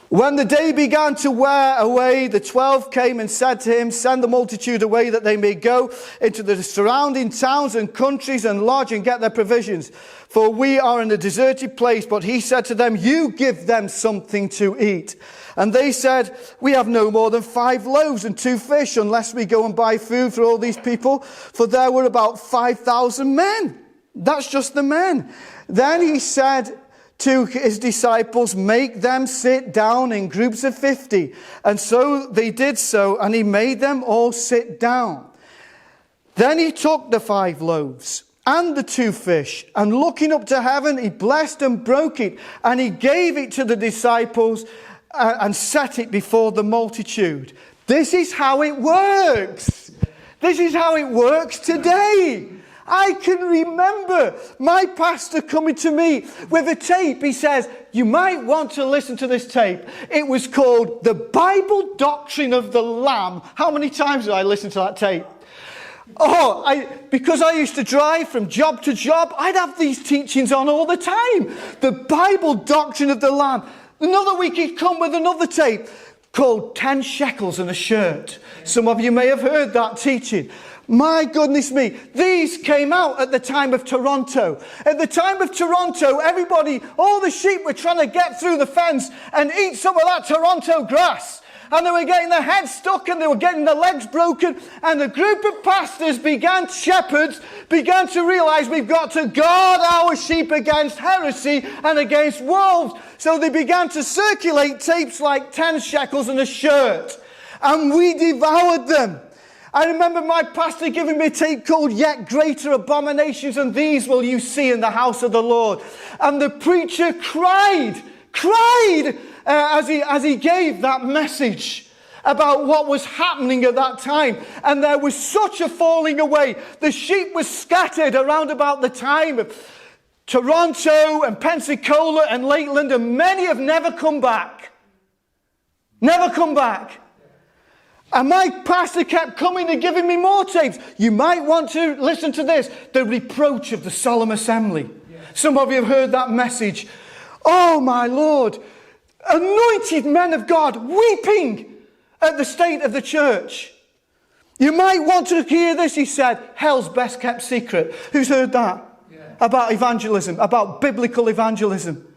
When the day began to wear away, the 12 came and said to him, send the multitude away that they may go into the surrounding towns and countries and lodge and get their provisions. For we are in a deserted place. But he said to them, you give them something to eat. And they said, we have no more than 5 loaves and 2 fish, unless we go and buy food for all these people. For there were about 5,000 men. That's just the men. Then he said to his disciples, make them sit down in groups of 50. And so they did so, and he made them all sit down. Then he took the 5 loaves and the 2 fish, and looking up to heaven, he blessed and broke it, and he gave it to the disciples and set it before the multitude. This is how it works. This is how it works today. I can remember my pastor coming to me with a tape. He says, you might want to listen to this tape. It was called The Bible Doctrine of the Lamb. How many times did I listen to that tape? Because I used to drive from job to job, I'd have these teachings on all the time. The Bible Doctrine of the Lamb. Another week he'd come with another tape called 10 Shekels and a Shirt. Some of you may have heard that teaching. My goodness me, these came out at the time of Toronto. At the time of Toronto, everybody, all the sheep were trying to get through the fence and eat some of that Toronto grass. And they were getting their heads stuck and they were getting their legs broken. And a group of pastors shepherds began to realize we've got to guard our sheep against heresy and against wolves. So they began to circulate tapes like 10 Shekels and a Shirt. And we devoured them. I remember my pastor giving me a tape called Yet Greater Abominations and These Will You See in the House of the Lord. And the preacher cried as he gave that message about what was happening at that time. And there was such a falling away. The sheep were scattered around about the time of Toronto and Pensacola and Lakeland, and many have never come back. Never come back. And my pastor kept coming and giving me more tapes. You might want to listen to this. The reproach of the solemn assembly. Yeah. Some of you have heard that message. Oh my Lord. Anointed men of God weeping at the state of the church. You might want to hear this, he said. Hell's best kept secret. Who's heard that? Yeah. About evangelism, about biblical evangelism.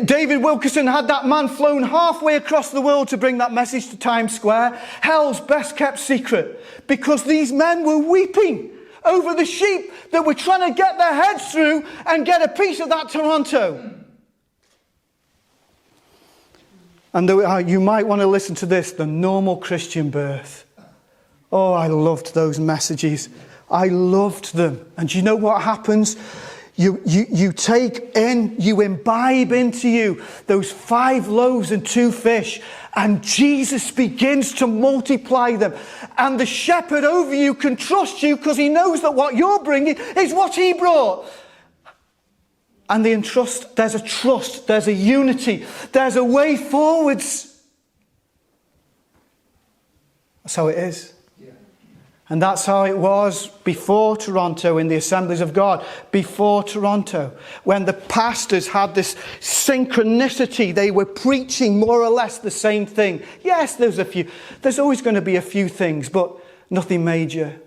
David Wilkerson had that man flown halfway across the world to bring that message to Times Square. Hell's best kept secret. Because these men were weeping over the sheep that were trying to get their heads through and get a piece of that Toronto. And you might want to listen to this, the normal Christian birth. Oh, I loved those messages. I loved them. And do you know what happens? You take in, you imbibe into you those 5 loaves and 2 fish, and Jesus begins to multiply them. And the shepherd over you can trust you because he knows that what you're bringing is what he brought. And there's a trust, there's a unity, there's a way forwards. That's how it is. And that's how it was before Toronto in the Assemblies of God. Before Toronto, when the pastors had this synchronicity, they were preaching more or less the same thing. Yes, there's always going to be a few things, but nothing major.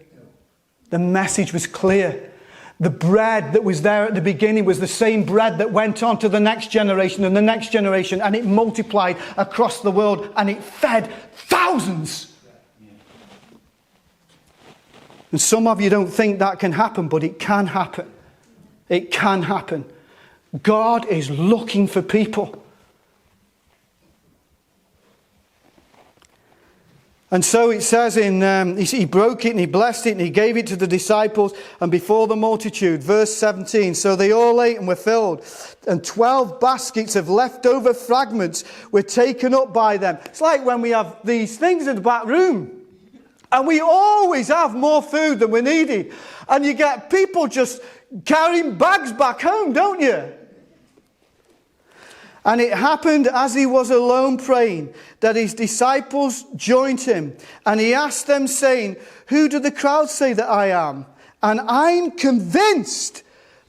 The message was clear. The bread that was there at the beginning was the same bread that went on to the next generation and the next generation, and it multiplied across the world, and it fed thousands. And some of you don't think that can happen, but it can happen. It can happen. God is looking for people. And so it says he broke it and he blessed it and he gave it to the disciples and before the multitude. Verse 17, so they all ate and were filled, and 12 baskets of leftover fragments were taken up by them. It's like when we have these things in the back room. And we always have more food than we needed. And you get people just carrying bags back home, don't you? And it happened as he was alone praying that his disciples joined him. And he asked them saying, who do the crowd say that I am? And I'm convinced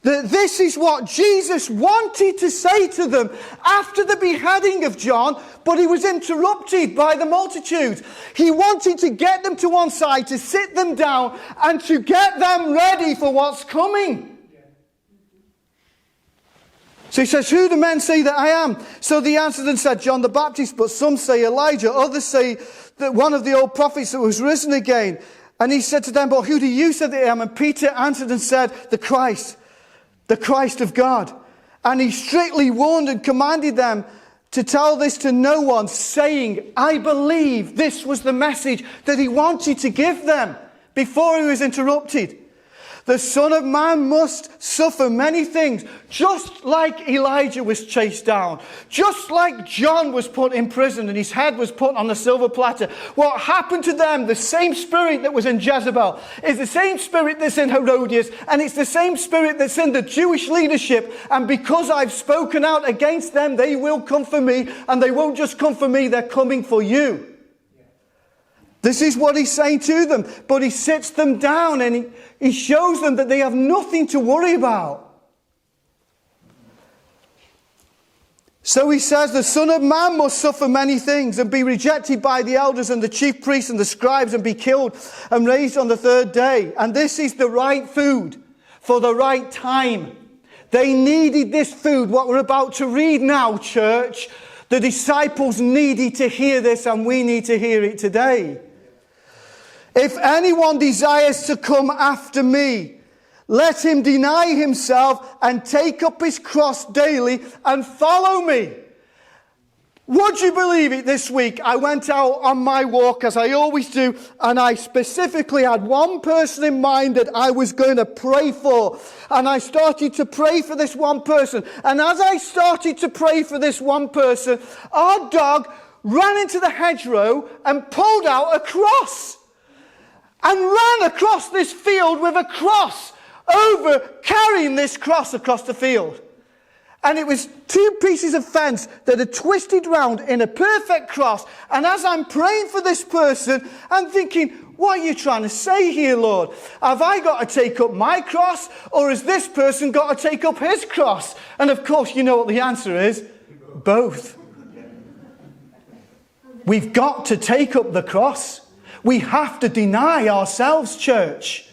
that this is what Jesus wanted to say to them after the beheading of John, but he was interrupted by the multitudes. He wanted to get them to one side, to sit them down, and to get them ready for what's coming. So he says, who do men say that I am? So they answered and said, John the Baptist, but some say Elijah, others say that one of the old prophets that was risen again. And he said to them, but who do you say that I am? And Peter answered and said, the Christ of God. And he strictly warned and commanded them to tell this to no one, saying, I believe this was the message that he wanted to give them before he was interrupted. The Son of Man must suffer many things, just like Elijah was chased down, just like John was put in prison and his head was put on a silver platter. What happened to them, the same spirit that was in Jezebel, is the same spirit that's in Herodias, and it's the same spirit that's in the Jewish leadership. And because I've spoken out against them, they will come for me, and they won't just come for me, they're coming for you. This is what he's saying to them. But he sits them down and he shows them that they have nothing to worry about. So he says, the Son of Man must suffer many things and be rejected by the elders and the chief priests and the scribes and be killed and raised on the 3rd day. And this is the right food for the right time. They needed this food, what we're about to read now, church. The disciples needed to hear this, and we need to hear it today. If anyone desires to come after me, let him deny himself and take up his cross daily and follow me. Would you believe it, this week I went out on my walk, as I always do, and I specifically had one person in mind that I was going to pray for. And I started to pray for this one person. And as I started to pray for this one person, our dog ran into the hedgerow and pulled out a cross. And ran across this field with a cross, carrying this cross across the field. And it was 2 pieces of fence that had twisted round in a perfect cross. And as I'm praying for this person, I'm thinking, what are you trying to say here, Lord? Have I got to take up my cross, or has this person got to take up his cross? And of course, you know what the answer is. Both. We've got to take up the cross. We have to deny ourselves, church.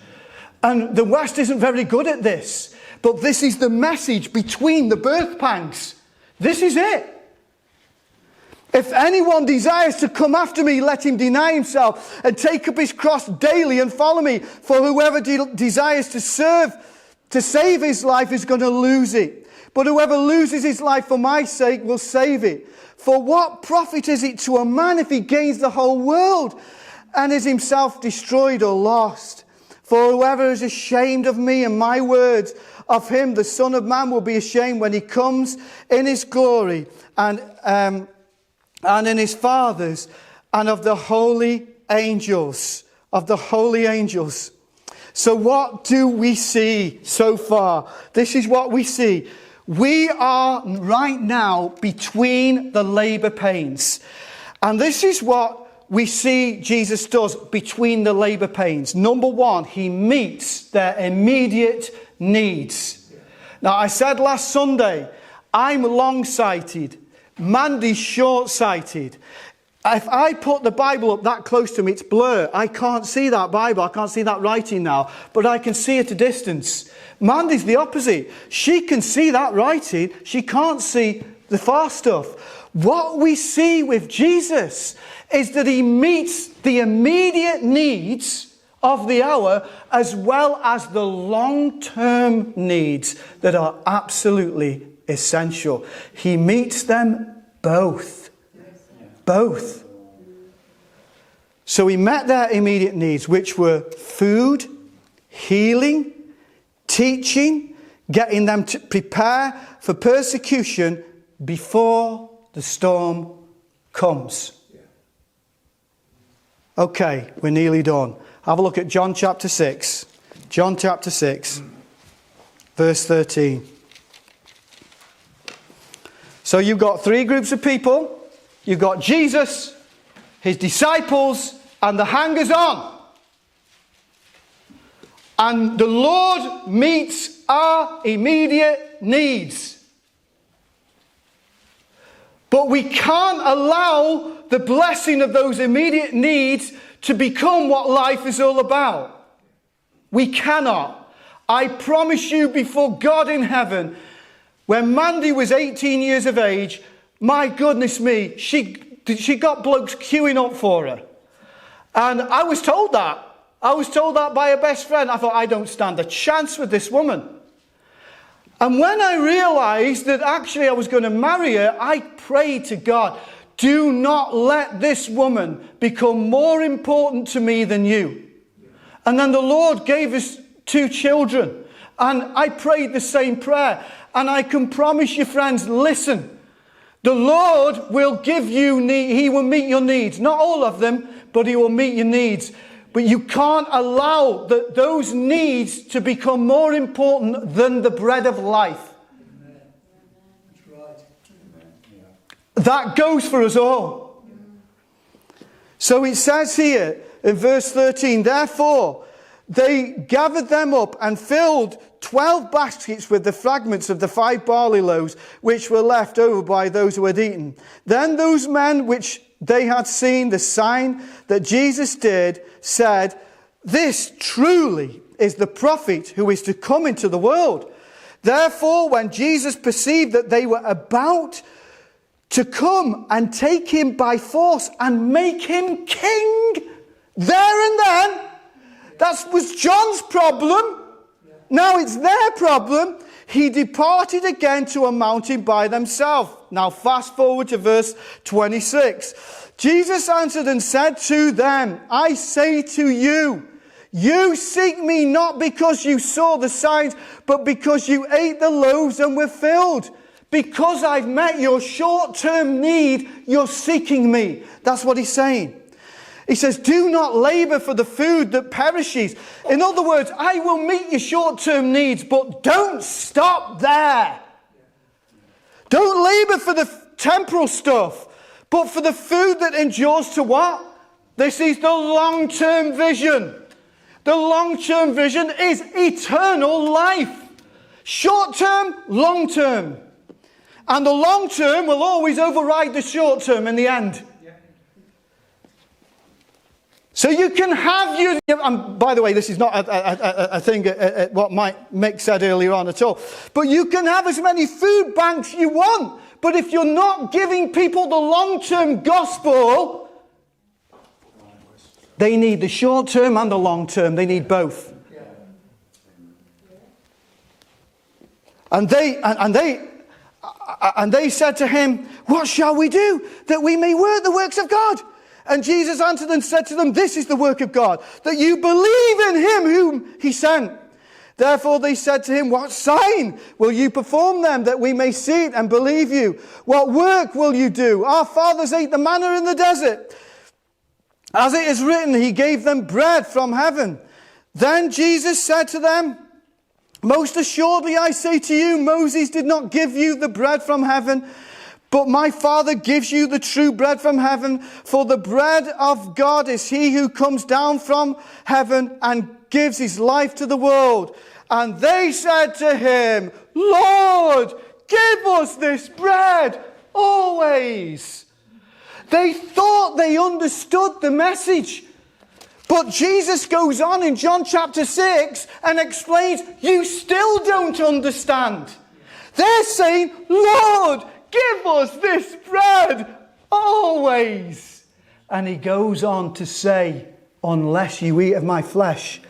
And the West isn't very good at this. But this is the message between the birth pangs. This is it. If anyone desires to come after me, let him deny himself and take up his cross daily and follow me. For whoever desires to save his life is going to lose it. But whoever loses his life for my sake will save it. For what profit is it to a man if he gains the whole world and is himself destroyed or lost? For whoever is ashamed of me and my words of him the Son of Man will be ashamed when he comes in his glory and in his Father's and of the holy angels. Of the holy angels. So what do we see so far? This is what we see. We are right now between the labour pains. And this is what we see Jesus does between the labour pains. Number one, he meets their immediate needs. Now, I said last Sunday, I'm long-sighted. Mandy's short-sighted. If I put the Bible up that close to me, it's blur. I can't see that Bible. I can't see that writing now. But I can see it at a distance. Mandy's the opposite. She can see that writing. She can't see the far stuff. What we see with Jesus is that he meets the immediate needs of the hour as well as the long-term needs that are absolutely essential. He meets them both. Both. So he met their immediate needs, which were food, healing, teaching, getting them to prepare for persecution before the storm comes. Okay, we're nearly done. Have a look at John chapter 6. John chapter 6, verse 13. So you've got three groups of people. You've got Jesus, his disciples, and the hangers-on. And the Lord meets our immediate needs. But we can't allow the blessing of those immediate needs to become what life is all about. We cannot. I promise you before God in heaven, when Mandy was 18 years of age, my goodness me, she got blokes queuing up for her. And I was told that. I was told that by a best friend. I thought, I don't stand a chance with this woman. And when I realised that actually I was going to marry her, I prayed to God, do not let this woman become more important to me than you. And then the Lord gave us 2 children. And I prayed the same prayer. And I can promise you, friends, listen. The Lord will give you he will meet your needs. Not all of them, but he will meet your needs. But you can't allow those needs to become more important than the bread of life. Amen. That's right. Amen. That goes for us all. So it says here in verse 13, therefore they gathered them up and filled 12 baskets with the fragments of the 5 barley loaves which were left over by those who had eaten. Then those men which they had seen the sign that Jesus did said, this truly is the prophet who is to come into the world. Therefore, when Jesus perceived that they were about to come and take him by force and make him king there and then, that was John's problem. Now it's their problem. He departed again to a mountain by themselves. Now fast forward to verse 26. Jesus answered and said to them, I say to you, you seek me not because you saw the signs, but because you ate the loaves and were filled. Because I've met your short-term need, you're seeking me. That's what he's saying. He says, do not labour for the food that perishes. In other words, I will meet your short-term needs, but don't stop there. Don't labour for the temporal stuff, but for the food that endures to what? This is the long-term vision. The long-term vision is eternal life. Short-term, long-term. And the long-term will always override the short-term in the end. So you can have your... And by the way, this is not a thing, what Mick said earlier on at all. But you can have as many food banks you want. But if you're not giving people the long-term gospel, they need the short-term and the long-term. They need both. And they said to him, what shall we do that we may work the works of God? And Jesus answered and said to them, this is the work of God, that you believe in him whom he sent. Therefore they said to him, what sign will you perform then, that we may see it and believe you? What work will you do? Our fathers ate the manna in the desert. As it is written, he gave them bread from heaven. Then Jesus said to them, most assuredly I say to you, Moses did not give you the bread from heaven, but my Father gives you the true bread from heaven. For the bread of God is he who comes down from heaven and gives his life to the world. And they said to him, Lord, give us this bread always. They thought they understood the message. But Jesus goes on in John chapter 6 and explains, you still don't understand. They're saying, Lord, give us this bread always. And he goes on to say, unless you eat of my flesh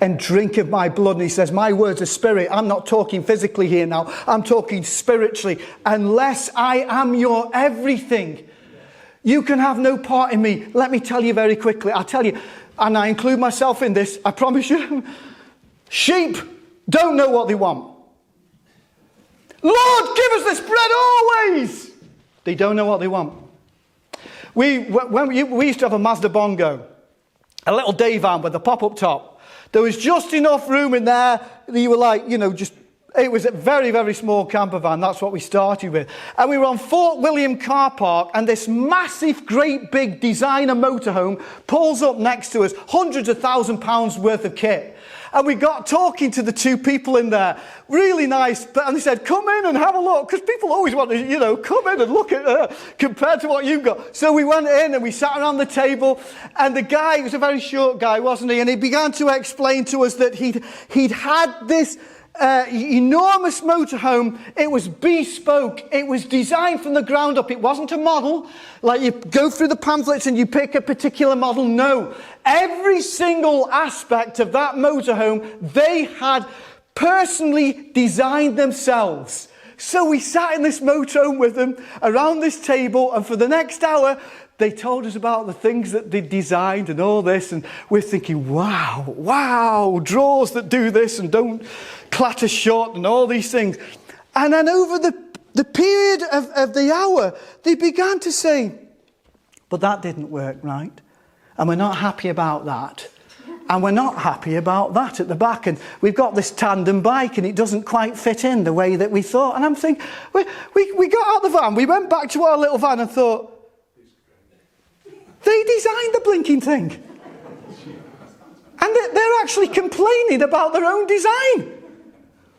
and drink of my blood. And he says, my words are spirit. I'm not talking physically here now. I'm talking spiritually. Unless I am your everything, you can have no part in me. Let me tell you very quickly. I'll tell you, and I include myself in this, I promise you. Sheep don't know what they want. Lord, give us this bread always. They don't know what they want. We used to have a Mazda Bongo, a little day van with a pop-up top. There was just enough room in there that you were like, it was a very, very small camper van. That's what we started with. And we were on Fort William car park, and this massive, great big designer motorhome pulls up next to us, hundreds of £1,000s worth of kit. And we got talking to the two people in there. Really nice. And they said, come in and have a look. Because people always want to, come in and look at compared to what you've got. So we went in and we sat around the table. And the guy, he was a very short guy, wasn't he? And he began to explain to us that he'd had this enormous motorhome. It was bespoke. It was designed from the ground up. It wasn't a model. Like you go through the pamphlets and you pick a particular model. No. Every single aspect of that motorhome, they had personally designed themselves. So we sat in this motorhome with them around this table, and for the next hour, they told us about the things that they designed and all this, and we're thinking, wow, drawers that do this and don't clatter shut and all these things. And then over the period of the hour, they began to say, but that didn't work right. And we're not happy about that. And we're not happy about that at the back. And we've got this tandem bike and it doesn't quite fit in the way that we thought. And I'm thinking, we got out the van, we went back to our little van and thought, they designed the blinking thing. And they're actually complaining about their own design.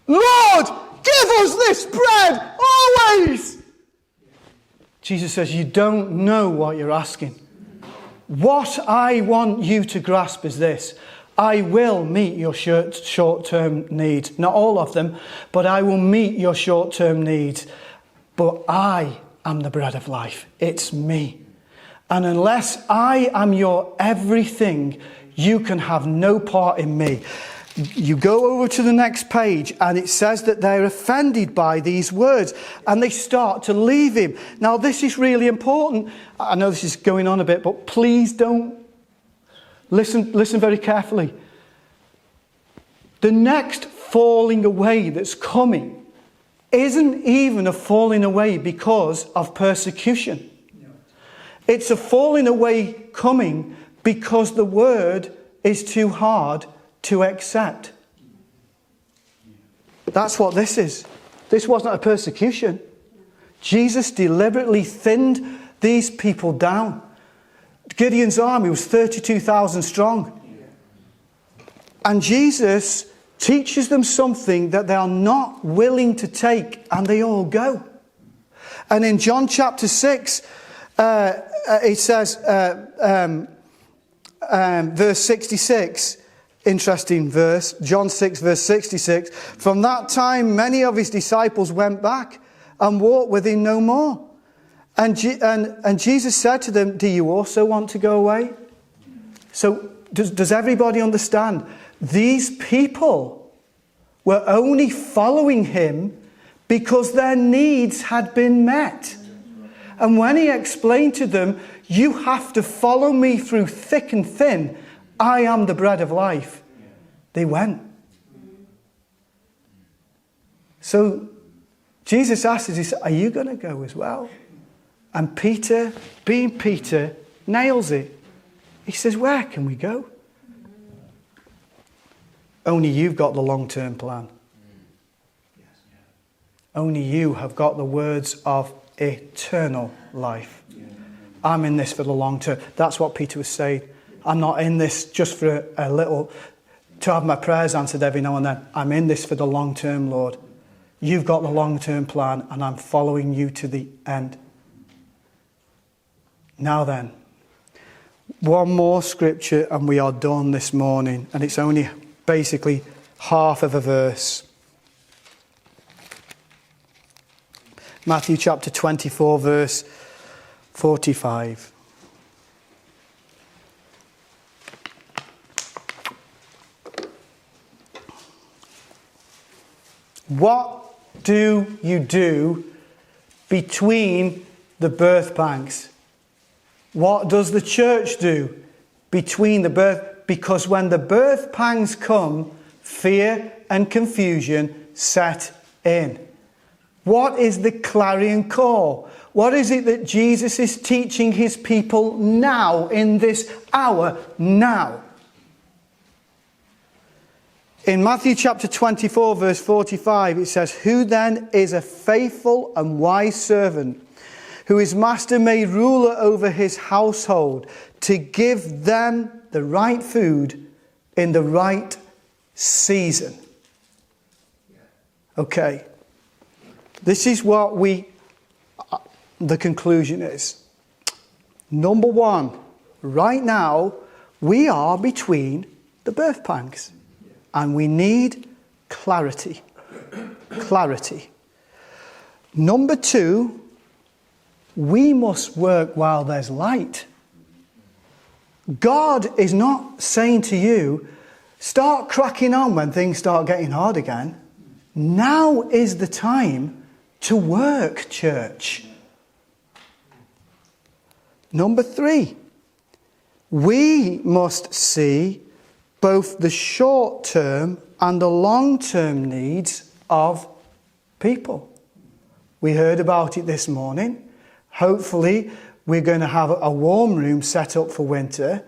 Lord, give us this bread always. Jesus says, you don't know what you're asking. What I want you to grasp is this. I will meet your short-term needs. Not all of them, but I will meet your short-term needs. But I am the bread of life. It's me. And unless I am your everything, you can have no part in me. You go over to the next page and it says that they're offended by these words and they start to leave him. Now this is really important. I know this is going on a bit, but please don't listen very carefully. The next falling away that's coming isn't even a falling away because of persecution. It's a falling away coming because the word is too hard to accept. That's what this is. This wasn't a persecution. Jesus deliberately thinned these people down. Gideon's army was 32,000 strong. And Jesus teaches them something that they are not willing to take, and they all go. And in John chapter 6, it says, verse 66, interesting verse, John 6 verse 66, from that time many of his disciples went back and walked with him no more. And Jesus said to them, do you also want to go away? So does everybody understand? These people were only following him because their needs had been met. And when he explained to them, you have to follow me through thick and thin. I am the bread of life. They went. So Jesus asks us, he said, are you going to go as well? And Peter, being Peter, nails it. He says, where can we go? Only you've got the long-term plan. Only you have got the words of eternal life. I'm in this for the long term. That's what Peter was saying. I'm not in this just for a little, to have my prayers answered every now and then. I'm in this for the long term, Lord. You've got the long-term plan, and I'm following you to the end. Now then, one more scripture and we are done this morning. And it's only basically half of a verse. Matthew chapter 24, verse 45. What do you do between the birth pangs? What does the church do between the birth? Because when the birth pangs come, fear and confusion set in. What is the clarion call? What is it that Jesus is teaching his people now, in this hour, now? In Matthew chapter 24, verse 45, it says, who then is a faithful and wise servant, who his master made ruler over his household, to give them the right food in the right season? Okay. This is what the conclusion is. Number one, right now, we are between the birth pangs. And we need clarity. Clarity. Number two, we must work while there's light. God is not saying to you, start cracking on when things start getting hard again. Now is the time to work, church. Number three, we must see both the short-term and the long-term needs of people. We heard about it this morning. Hopefully, we're going to have a warm room set up for winter.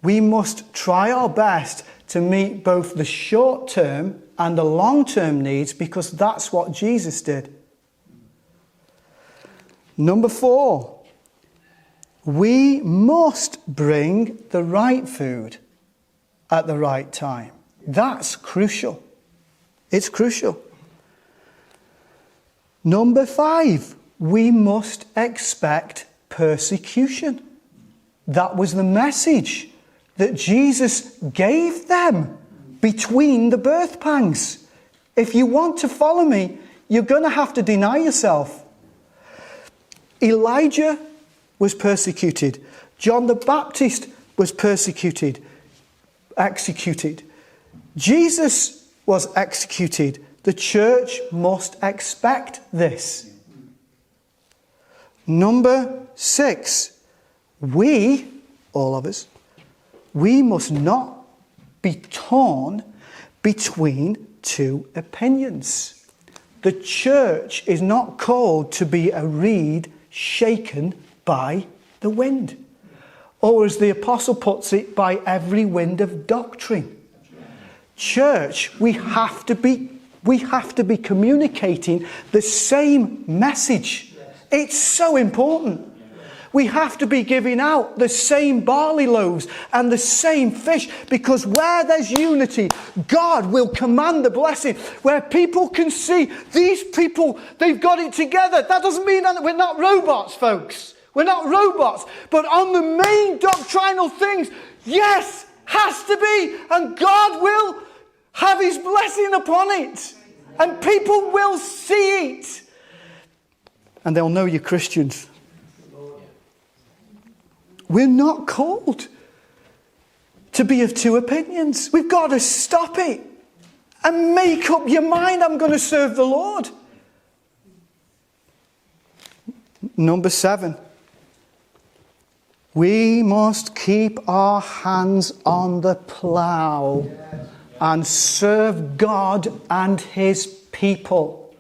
We must try our best to meet both the short-term and the long-term needs, because that's what Jesus did. Number four, we must bring the right food at the right time. That's crucial. It's crucial. Number five, we must expect persecution. That was the message that Jesus gave them between the birth pangs. If you want to follow me, you're going to have to deny yourself. Elijah was persecuted. John the Baptist was persecuted, executed. Jesus was executed. The church must expect this. Number six, we, all of us, we must not be torn between two opinions. The church is not called to be a reed shaken by the wind. Or as the apostle puts it, by every wind of doctrine. Church, we have to be communicating the same message. It's so important. We have to be giving out the same barley loaves and the same fish, because where there's unity, God will command the blessing. Where people can see these people, they've got it together. That doesn't mean that we're not robots, folks. We're not robots. But on the main doctrinal things, yes, has to be. And God will have his blessing upon it. And people will see it. And they'll know you're Christians. We're not called to be of two opinions. We've got to stop it and make up your mind. I'm going to serve the Lord. Number 7. We must keep our hands on the plough and serve God and his people.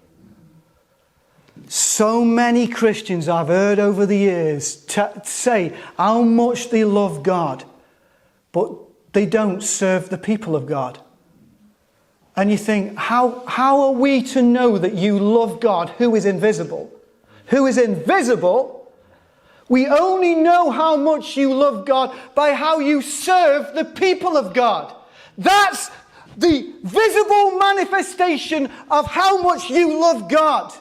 So many Christians I've heard over the years say how much they love God, but they don't serve the people of God. And you think, how are we to know that you love God who is invisible? Who is invisible? We only know how much you love God by how you serve the people of God. That's the visible manifestation of how much you love God.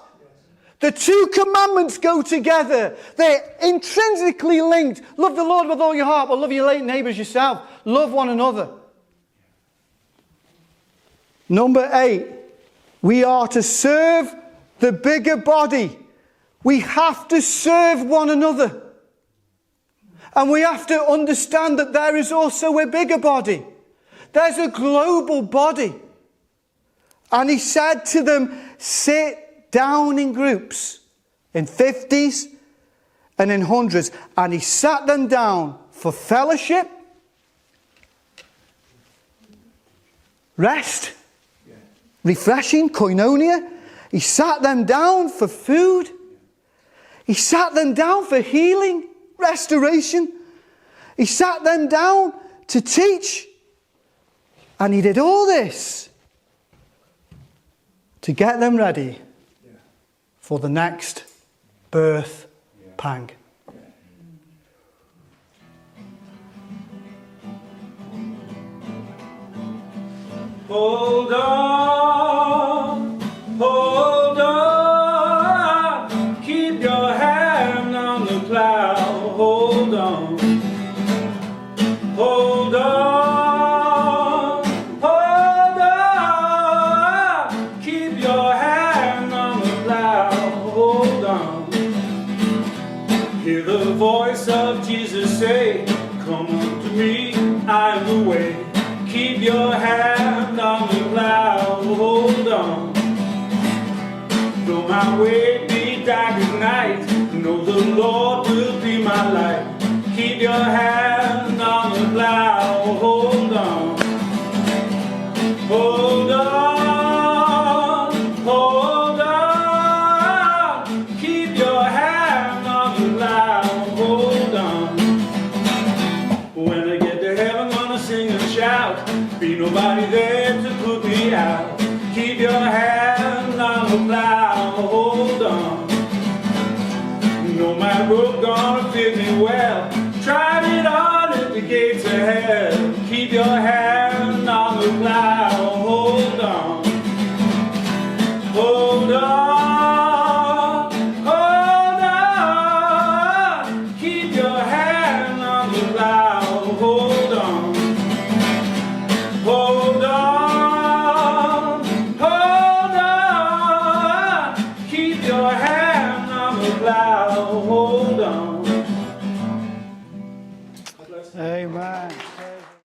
The two commandments go together. They're intrinsically linked. Love the Lord with all your heart, but love your neighbours yourself. Love one another. Number 8, we are to serve the bigger body. We have to serve one another. And we have to understand that there is also a bigger body. There's a global body. And he said to them, sit down in groups, in 50s and in hundreds. And he sat them down for fellowship, rest, refreshing, koinonia. He sat them down for food. He sat them down for healing, restoration. He sat them down to teach. And he did all this to get them ready for the next birth pang. Hold on, hold on, keep your hand on the plow, hold on, hold on, hold on, keep your hand on the plow, hold on. Hear the voice of Jesus say, come unto me, I am the way. Keep your hand on the plow, hold on. Though my way be dark as night, know the Lord will be my light. Keep your hand on the plow, hold on. Hold on, hold on. Keep your hand on the plow, hold on. When I get to heaven, gonna sing and shout. Be nobody there to put me out. Keep your hand on the plow, hold on. No, my rope gonna fit me well. Tried it on at the gates of hell. Keep your hand on the plow.